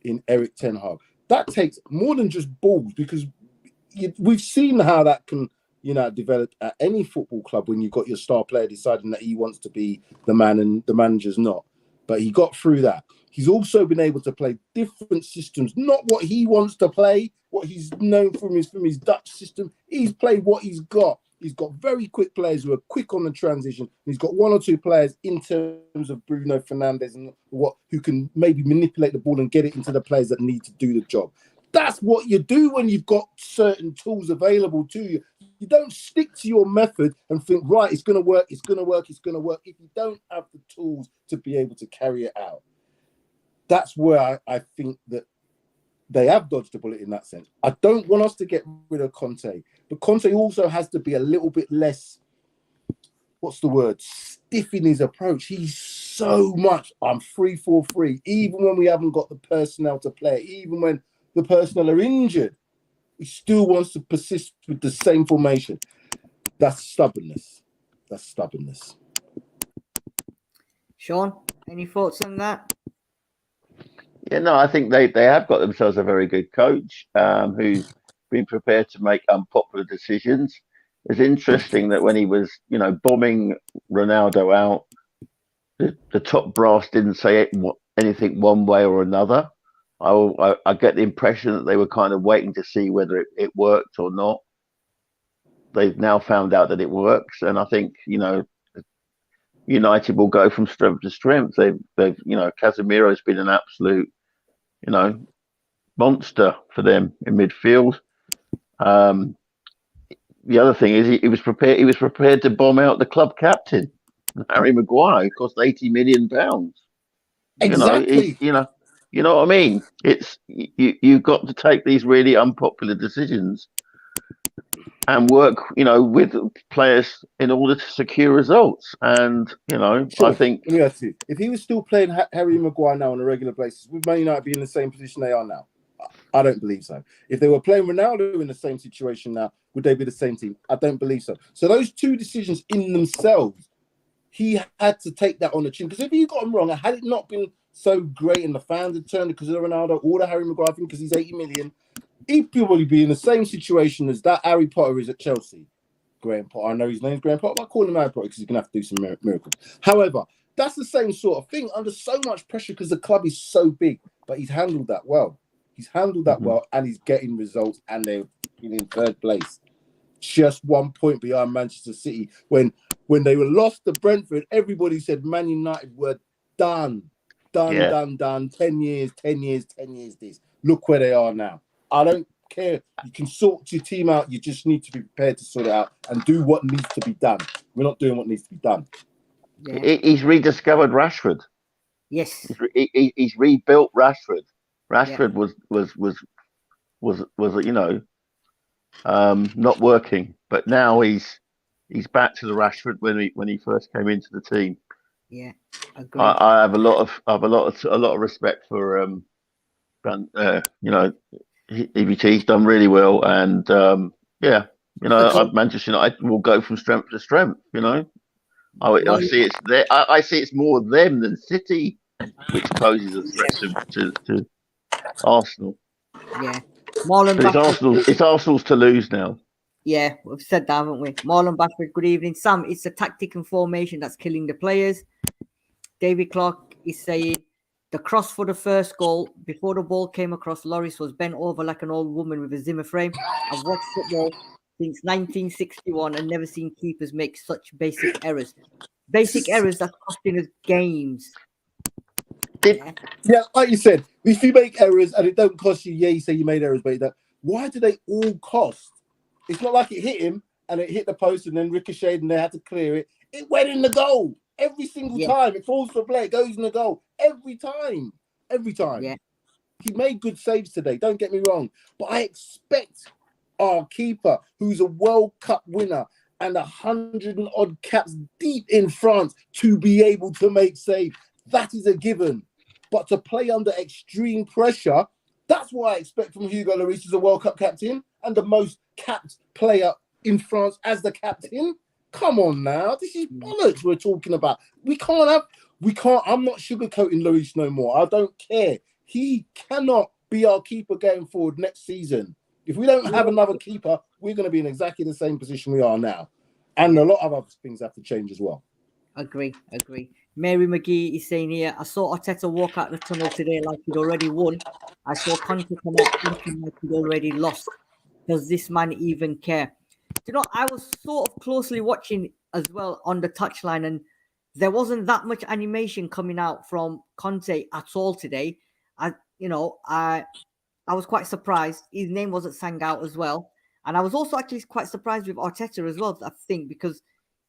in Eric Ten Hag. That takes more than just balls, because we've seen how that can, you know, develop at any football club when you've got your star player deciding that he wants to be the man and the manager's not. But he got through that. He's also been able to play different systems, not what he wants to play, what he's known from his Dutch system. He's played what he's got. He's got very quick players who are quick on the transition. He's got one or two players in terms of Bruno Fernandes and who can maybe manipulate the ball and get it into the players that need to do the job. That's what you do when you've got certain tools available to you. You don't stick to your method and think, right, it's going to work, it's going to work, it's going to work, if you don't have the tools to be able to carry it out. That's where I think that they have dodged the bullet in that sense. I don't want us to get rid of Conte, but Conte also has to be a little bit less, stiff in his approach. He's so much, I'm 3-4-3, even when we haven't got the personnel to play, even when the personnel are injured, he still wants to persist with the same formation. That's stubbornness. Sean, any thoughts on that? Yeah, no, I think they have got themselves a very good coach who's been prepared to make unpopular decisions. It's interesting that when he was, you know, bombing Ronaldo out, the top brass didn't say anything one way or another. I get the impression that they were kind of waiting to see whether it worked or not. They've now found out that it works, and I think, you know, United will go from strength to strength. They've you know, Casemiro's been an absolute, you know, monster for them in midfield. The other thing is he was prepared to bomb out the club captain, Harry Maguire, who cost £80 million. Exactly. You know what I mean? It's you've got to take these really unpopular decisions and work, you know, with players in order to secure results. And, you know, Sure. I think, let me ask you, if he was still playing Harry Maguire now on a regular basis, would Man United be in the same position they are now? I don't believe so. If they were playing Ronaldo in the same situation now, would they be the same team? I don't believe so. So those two decisions in themselves, he had to take that on the chin. Because if he got them wrong, had it not been so great and the fans had turned because of Ronaldo or the Harry Maguire thing because he's 80 million, he'd probably be in the same situation as that Harry Potter is at Chelsea. Graham Potter. I know his name's Graham Potter, but I call him Harry Potter because he's going to have to do some miracles. However, that's the same sort of thing, under so much pressure because the club is so big, but he's handled that well. Well, and he's getting results, and they're in third place. Just 1 point behind Manchester City. When they were lost to Brentford, everybody said Man United were done. 10 years this. Look where they are now. I don't care. You can sort your team out. You just need to be prepared to sort it out and do what needs to be done. We're not doing what needs to be done. Yeah. He's rediscovered Rashford. Yes. He's rebuilt Rashford. Rashford was you know, not working, but now he's he's back to the Rashford when he first came into the team. Yeah, agree. I have a lot of respect for EBT. He's done really well, and Manchester United will go from strength to strength. I see it's there. I see it's more them than City, which poses a threat to Arsenal. Yeah, Marlon Bashford. It's Arsenal's to lose now. Yeah, we've said that, haven't we? Marlon Bashford, good evening. Sam, it's a tactic and formation that's killing the players. David Clark is saying the cross for the first goal, before the ball came across, Lloris was bent over like an old woman with a Zimmer frame. I've watched football since 1961 and never seen keepers make such basic errors. Basic errors that's costing us games. Yeah, like you said, if you make errors and it don't cost you, you say you made errors, but why do they all cost? It's not like it hit him and it hit the post and then ricocheted and they had to clear it. It went in the goal every single time. It falls for play, it goes in the goal every time. Yeah. He made good saves today, don't get me wrong, but I expect our keeper, who's a World Cup winner and 100 and odd caps deep in France, to be able to make saves. That is a given. But to play under extreme pressure, that's what I expect from Hugo Lloris as a World Cup captain and the most capped player in France as the captain. Come on now, this is bollocks we're talking about. I'm not sugarcoating Lloris no more. I don't care. He cannot be our keeper going forward next season. If we don't have another keeper, we're going to be in exactly the same position we are now. And a lot of other things have to change as well. Agree. Mary McGee is saying here, I saw Arteta walk out the tunnel today like he'd already won. I saw Conte come out looking like he'd already lost. Does this man even care? I was sort of closely watching as well on the touchline, and there wasn't that much animation coming out from Conte at all today. I was quite surprised. His name wasn't sang out as well. And I was also actually quite surprised with Arteta as well, I think, because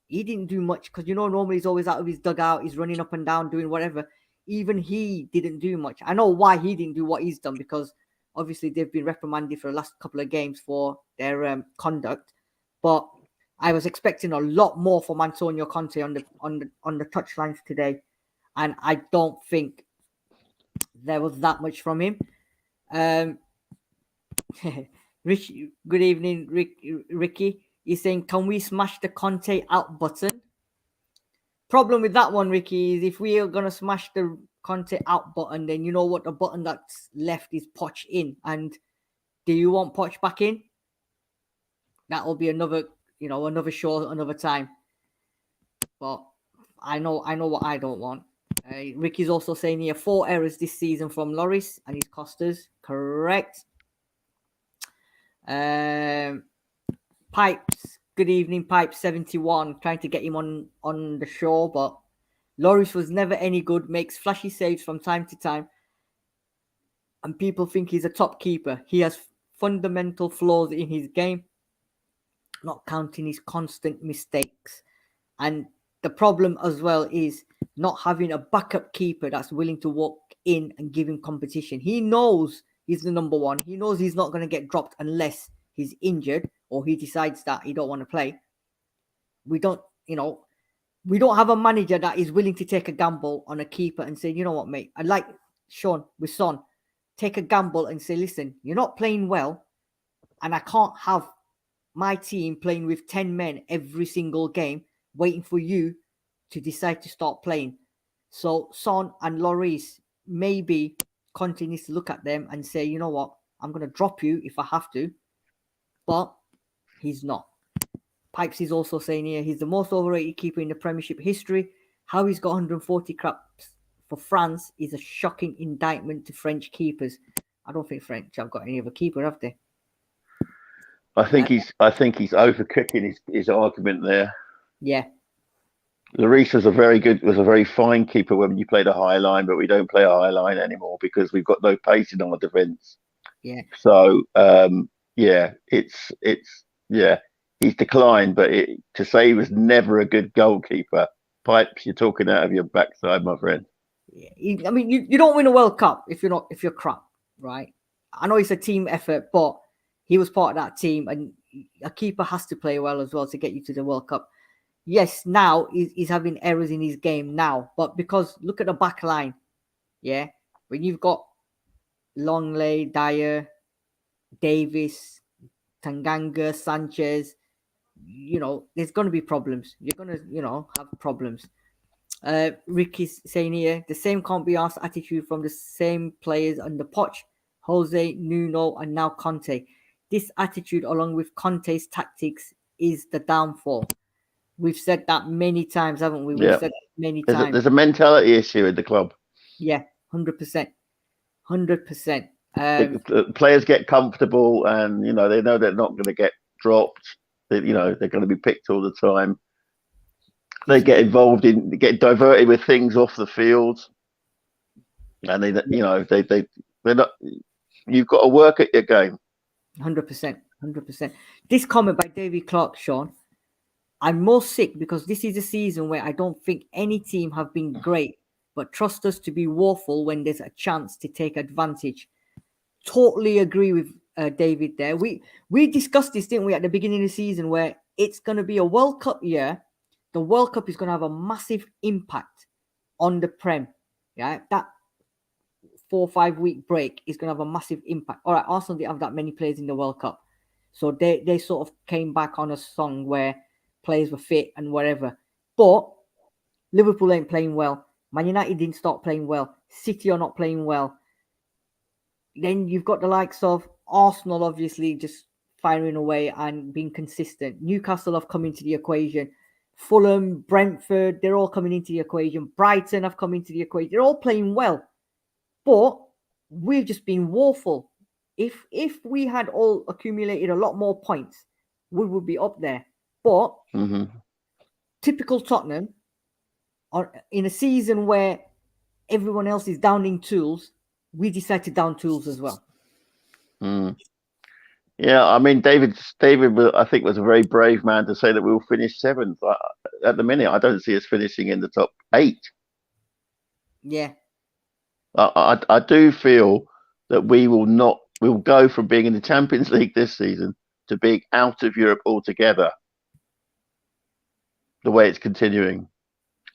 he didn't do much. Because, normally he's always out of his dugout. He's running up and down, doing whatever. Even he didn't do much. I know why he didn't do what he's done, because obviously they've been reprimanded for the last couple of games for their conduct. But I was expecting a lot more from Antonio Conte on the touchlines today. And I don't think there was that much from him. Rich, good evening, Ricky. He's saying, can we smash the Conte out button? Problem with that one, Ricky, is if we are going to smash the Conte out button, then you know what? The button that's left is Poch in. And do you want Poch back in? That will be another show, another time. But I know what I don't want. Ricky's also saying here 4 errors this season from Lloris and his cost us. Correct. Pipes, good evening, Pipe 71. Trying to get him on the show, but Lloris was never any good. Makes flashy saves from time to time, and people think he's a top keeper. He has fundamental flaws in his game, not counting his constant mistakes. And the problem as well is not having a backup keeper that's willing to walk in and give him competition. He knows he's the number one. He knows he's not going to get dropped unless he's injured or he decides that he don't want to play. We don't have a manager that is willing to take a gamble on a keeper and say, you know what, mate, I'd like Sean with Son, take a gamble and say, listen, you're not playing well, and I can't have my team playing with 10 men every single game, waiting for you to decide to start playing. So Son and Lloris, maybe Conte needs to look at them and say, you know what, I'm going to drop you if I have to, but he's not. Pipes is also saying here, he's the most overrated keeper in the Premiership history. How he's got 140 caps for France is a shocking indictment to French keepers. I don't think French have got any other keeper, have they? I think he's overcooking his argument there. Yeah. Lloris was a very fine keeper when you played a high line, but we don't play a high line anymore because we've got no pace in our defence. Yeah. So he's declined, but to say he was never a good goalkeeper, Pipes, you're talking out of your backside, my friend. Yeah. I mean, you don't win a World Cup if you're crap, right? I know it's a team effort, but he was part of that team, and a keeper has to play well as well to get you to the World Cup. yes, now he's having errors in his game now, but because look at the back line, yeah, when you've got Longley, Dyer, Davis, Tanganga, Sanchez, there's going to be problems. You're going to, have problems. Ricky's saying here, the same can't be asked attitude from the same players under Poch, Jose, Nuno, and now Conte. This attitude, along with Conte's tactics, is the downfall. We've said that many times, haven't we? We've said that many times. There's a mentality issue in the club. Yeah, 100%. 100%. The players get comfortable and, they know they're not going to get dropped. They're going to be picked all the time. They get get diverted with things off the field. And they're not, you've got to work at your game. 100%. 100%. This comment by David Clark, Sean, I'm more sick because this is a season where I don't think any team have been great, but trust us to be woeful when there's a chance to take advantage. Totally agree with David there. We discussed this, didn't we, at the beginning of the season, where it's going to be a World Cup year. The World Cup is going to have a massive impact on the Prem. Yeah, that 4 or 5 week break is going to have a massive impact. All right, Arsenal didn't have that many players in the World Cup, so they sort of came back on a song where players were fit and whatever. But Liverpool ain't playing well. Man United didn't start playing well. City are not playing well. Then you've got the likes of Arsenal, obviously, just firing away and being consistent. Newcastle have come into the equation. Fulham, Brentford, they're all coming into the equation. Brighton have come into the equation. They're all playing well. But we've just been woeful. If we had all accumulated a lot more points, we would be up there. But typical Tottenham, in a season where everyone else is downing tools, we decide to down tools as well. Yeah, I mean, David, I think, was a very brave man to say that we'll finish 7th. At the minute, I don't see us finishing in the top 8. Yeah. I do feel that we'll go from being in the Champions League this season to being out of Europe altogether. The way it's continuing.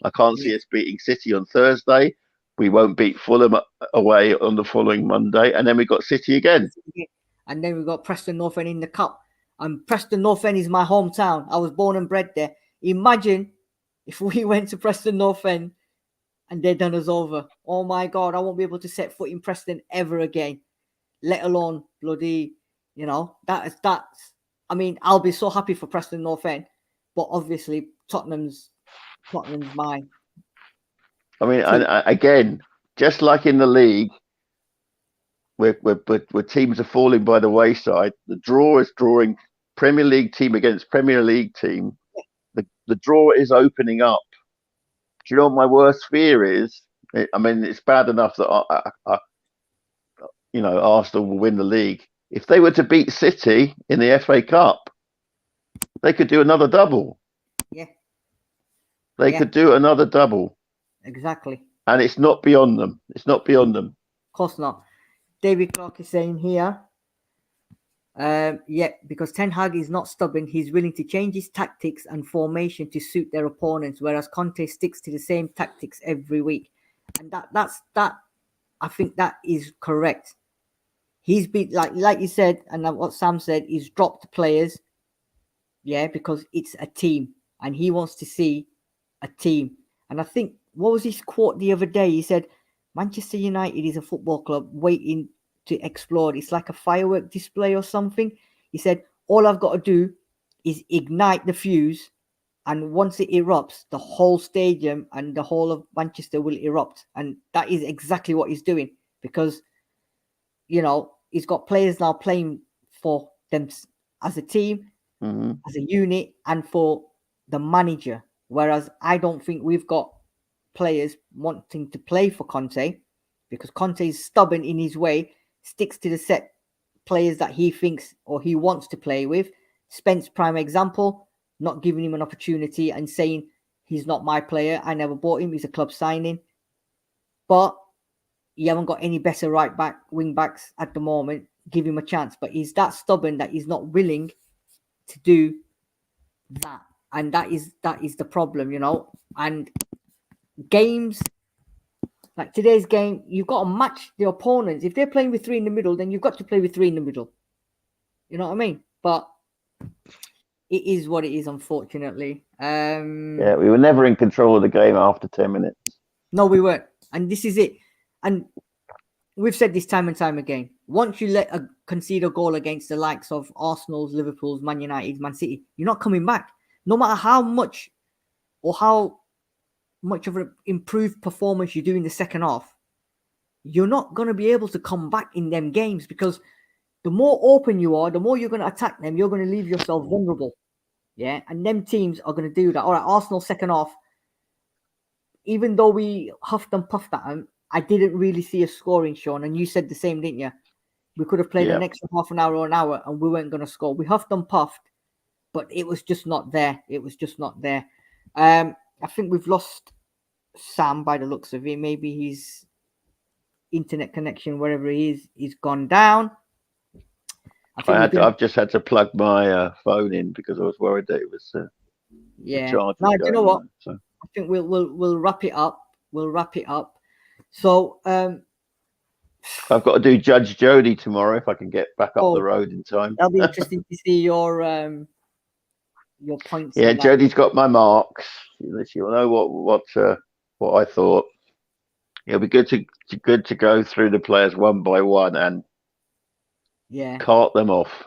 I can't see us beating City on Thursday. We won't beat Fulham away on the following Monday. And then we've got City again. And then we've got Preston North End in the Cup. And Preston North End is my hometown. I was born and bred there. Imagine if we went to Preston North End and they'd done us over. Oh my God, I won't be able to set foot in Preston ever again. Let alone bloody, that's. I mean, I'll be so happy for Preston North End. But obviously, Tottenham's mine. I mean, again, just like in the league, where teams are falling by the wayside, the draw is drawing Premier League team against Premier League team. The draw is opening up. Do you know what my worst fear is? I mean, it's bad enough that Arsenal will win the league. If they were to beat City in the FA Cup, they could do another double. Yeah. They could do another double. Exactly. And it's not beyond them. It's not beyond them. Of course not. David Clark is saying here, because Ten Hag is not stubborn. He's willing to change his tactics and formation to suit their opponents, whereas Conte sticks to the same tactics every week. And that's I think that is correct. He's been, like you said, and what Sam said, he's dropped players, because it's a team. And he wants to see a team. And I think, what was his quote the other day? He said, Manchester United is a football club waiting to explode. It's like a firework display or something. He said, all I've got to do is ignite the fuse. And once it erupts, the whole stadium and the whole of Manchester will erupt. And that is exactly what he's doing. Because, he's got players now playing for them as a team, as a unit, and for the manager. Whereas I don't think we've got players wanting to play for Conte, because Conte is stubborn in his way, sticks to the set players that he thinks or he wants to play with. Spence, prime example, not giving him an opportunity and saying he's not my player. I never bought him. He's a club signing. But you haven't got any better wing backs at the moment. Give him a chance. But he's that stubborn that he's not willing to do that. and that is the problem, And games like today's game, you've got to match the opponents. If they're playing with three in the middle, then you've got to play with three in the middle. You know what I mean? But it is what it is, unfortunately. Yeah, we were never in control of the game after 10 minutes. No, we weren't. And this is it. And we've said this time and time again. Once you concede a goal against the likes of Arsenal's, Liverpool's, Man United's, Man City, you're not coming back. No matter how much or how much of an improved performance you do in the second half, you're not going to be able to come back in them games, because the more open you are, the more you're going to attack them, you're going to leave yourself vulnerable. Yeah. And them teams are going to do that. All right, Arsenal second half, even though we huffed and puffed at them, I didn't really see a scoring, Sean. And you said the same, didn't you? We could have played an extra half an hour or an hour and we weren't going to score. We huffed and puffed, but it was just not there. It was just not there. I think we've lost Sam by the looks of it. Maybe his internet connection, wherever he is gone down. I've just had to plug my phone in because I was worried that it was No, do you know what? So I think we'll wrap it up. We'll wrap it up. So I've got to do Judge Jodi tomorrow if I can get back up the road in time. That'll be interesting to see your points. Yeah, Jodi's got my marks. She'll know what I thought. It'll be good to go through the players one by one and cart them off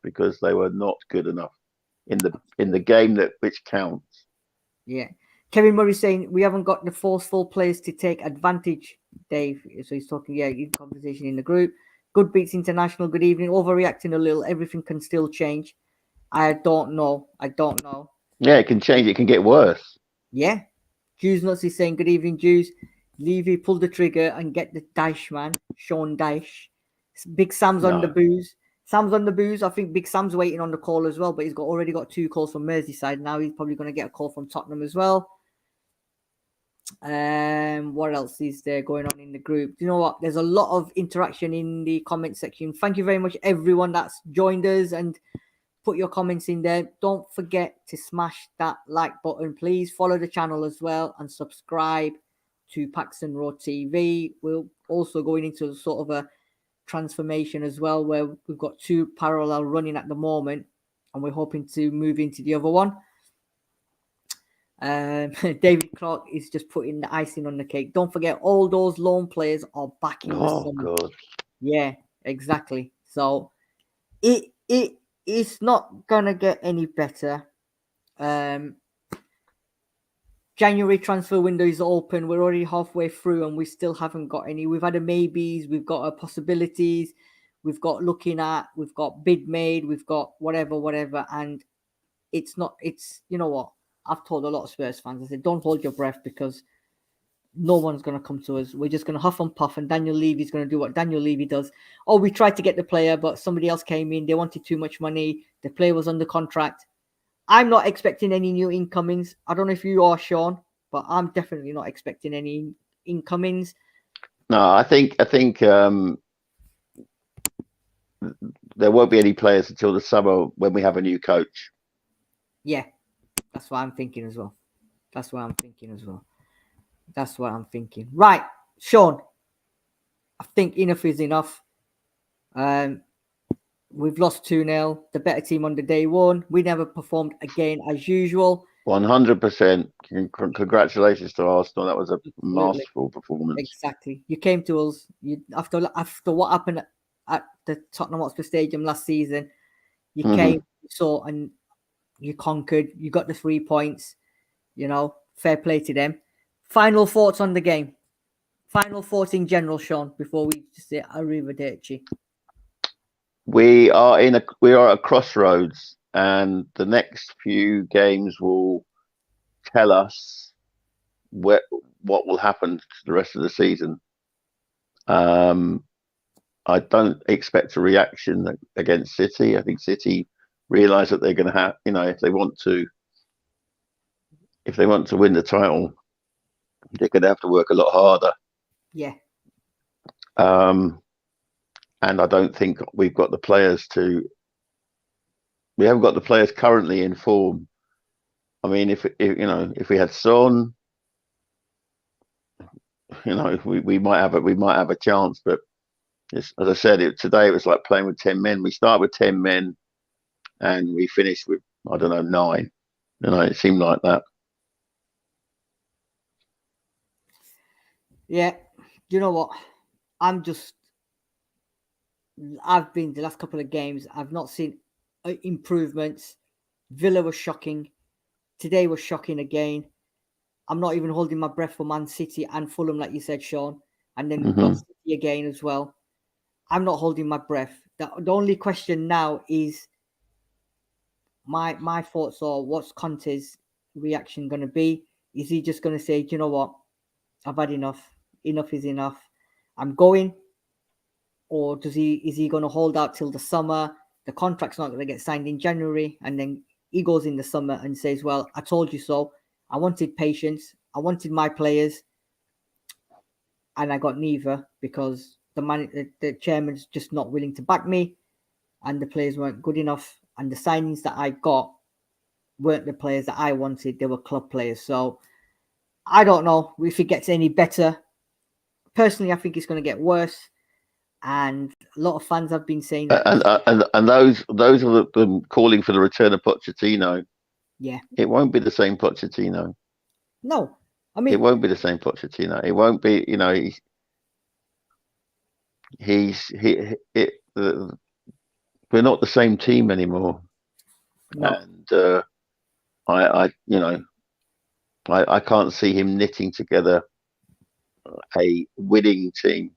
because they were not good enough in the game which counts. Yeah. Kevin Murray saying we haven't got the forceful players to take advantage, Dave. So he's talking, in conversation in the group. Good beats international. Good evening. Overreacting a little. Everything can still change. I don't know. Yeah, it can change. It can get worse. Yeah. Jews Nuts is saying good evening, Jews. Levy, pull the trigger and get the Dash man, Sean Dash. Big Sam's on the booze. Sam's on the booze. I think Big Sam's waiting on the call as well, but he's already got 2 calls from Merseyside. Now he's probably going to get a call from Tottenham as well. What else is there going on in the group? You know what? There's a lot of interaction in the comment section. Thank you very much, everyone that's joined us and put your comments in there. Don't forget to smash that like button. Please follow the channel as well and subscribe to Paxton Road TV. We're also going into sort of a transformation as well, where we've got 2 parallel running at the moment, and we're hoping to move into the other one. David Clark is just putting the icing on the cake. Don't forget, all those loan players are back in the summer. God. Yeah, exactly. So it's not gonna get any better. January transfer window is open. We're already halfway through and we still haven't got any. We've had a maybes, we've got a possibilities, we've got looking at, we've got bid made, we've got whatever. And it's you know what? I've told a lot of Spurs fans, I said, don't hold your breath because no one's going to come to us. We're just going to huff and puff and Daniel Levy's going to do what Daniel Levy does. Oh, we tried to get the player, but somebody else came in. They wanted too much money. The player was under contract. I'm not expecting any new incomings. I don't know if you are, Sean, but I'm definitely not expecting any incomings. No, I think there won't be any players until the summer when we have a new coach. Yeah, that's what I'm thinking as well. Right, Sean, I think enough is enough. We've lost 2-0. The better team on the day won. We never performed again as usual. 100%. Congratulations to Arsenal. That was a masterful performance. Exactly. You came to us. After what happened at the Tottenham Hotspur Stadium last season, you came, you saw, and you conquered. You got the 3 points. Fair play to them. Final thoughts on the game. Final thoughts in general, Sean, before we just say arrivederci. We are at a crossroads, and the next few games will tell us what will happen to the rest of the season. I don't expect a reaction against City. I think City realise that they're going to have, if they want to win the title, they're going to have to work a lot harder. Yeah. And I don't think we haven't got the players currently in form I mean, if if we had Son, we might have a chance. But as I said, today it was like playing with 10 men. We start with 10 men, and we finish with, I don't know, 9. It seemed like that. Yeah, you know what? I've been the last couple of games. I've not seen improvements. Villa was shocking. Today was shocking again. I'm not even holding my breath for Man City and Fulham, like you said, Sean. And then we've got City again as well. I'm not holding my breath. The only question now is my thoughts are, what's Conte's reaction going to be? Is he just going to say, you know what? I've had enough. Enough is enough. I'm going. Or is he going to hold out till the summer? The contract's not going to get signed in January. And then he goes in the summer and says, well, I told you so. I wanted patience. I wanted my players. And I got neither because the chairman's just not willing to back me. And the players weren't good enough. And the signings that I got weren't the players that I wanted. They were club players. So I don't know if it gets any better. Personally, I think it's going to get worse. And a lot of fans have been saying that. And those are them calling for the return of Pochettino. Yeah. It won't be the same Pochettino. No. I mean, it won't be the same Pochettino. It won't be, we're not the same team anymore. no. And I can't see him knitting together a winning team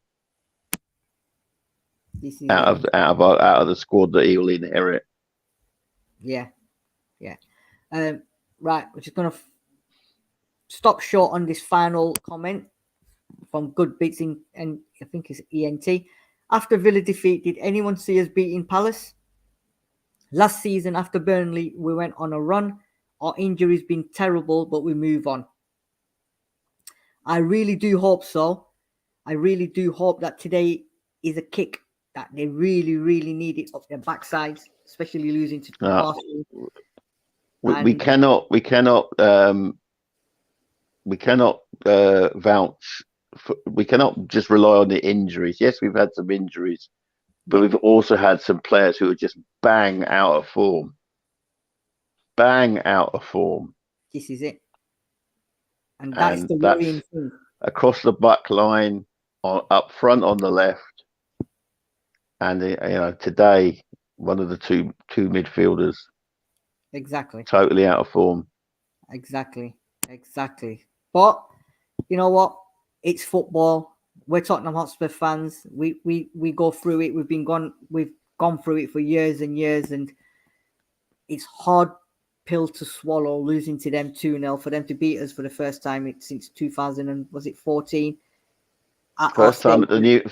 out of the squad that he will inherit. Yeah. Right, we're just gonna stop short on this final comment from Good Beats and I think it's ENT. After Villa defeat, did anyone see us beating Palace? Last season after Burnley, we went on a run. Our injuries been terrible, but we move on. I really do hope so. I really do hope that today is a kick that they really, really need it up their backsides, especially losing to Arsenal. We cannot vouch. We cannot just rely on the injuries. Yes, we've had some injuries, but we've also had some players who are just bang out of form. Bang out of form. This is it. And that's the worrying thing. Across the back line, up front on the left. And today, one of the two midfielders. Exactly. Totally out of form. Exactly. But you know what? It's football. We're Tottenham Hotspur fans. We go through it. We've gone through it for years and years, and it's hard pill to swallow losing to them 2-0 for them to beat us for the first time since 2014. First time at the new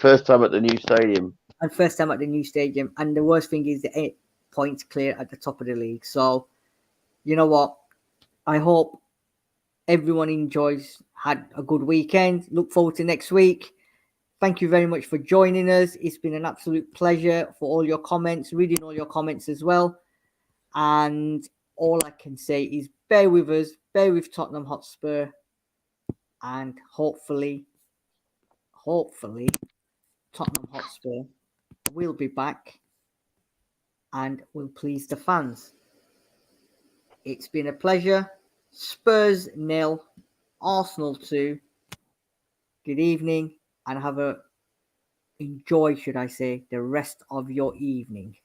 stadium. And first time at the new stadium. And the worst thing is the 8 points clear at the top of the league. So, you know what? I hope everyone had a good weekend. Look forward to next week. Thank you very much for joining us. It's been an absolute pleasure for all your comments, reading all your comments as well. And all I can say is bear with us, bear with Tottenham Hotspur, and hopefully Tottenham Hotspur will be back and will please the fans. It's been a pleasure. Spurs 0, Arsenal 2. Good evening and enjoy, should I say, the rest of your evening.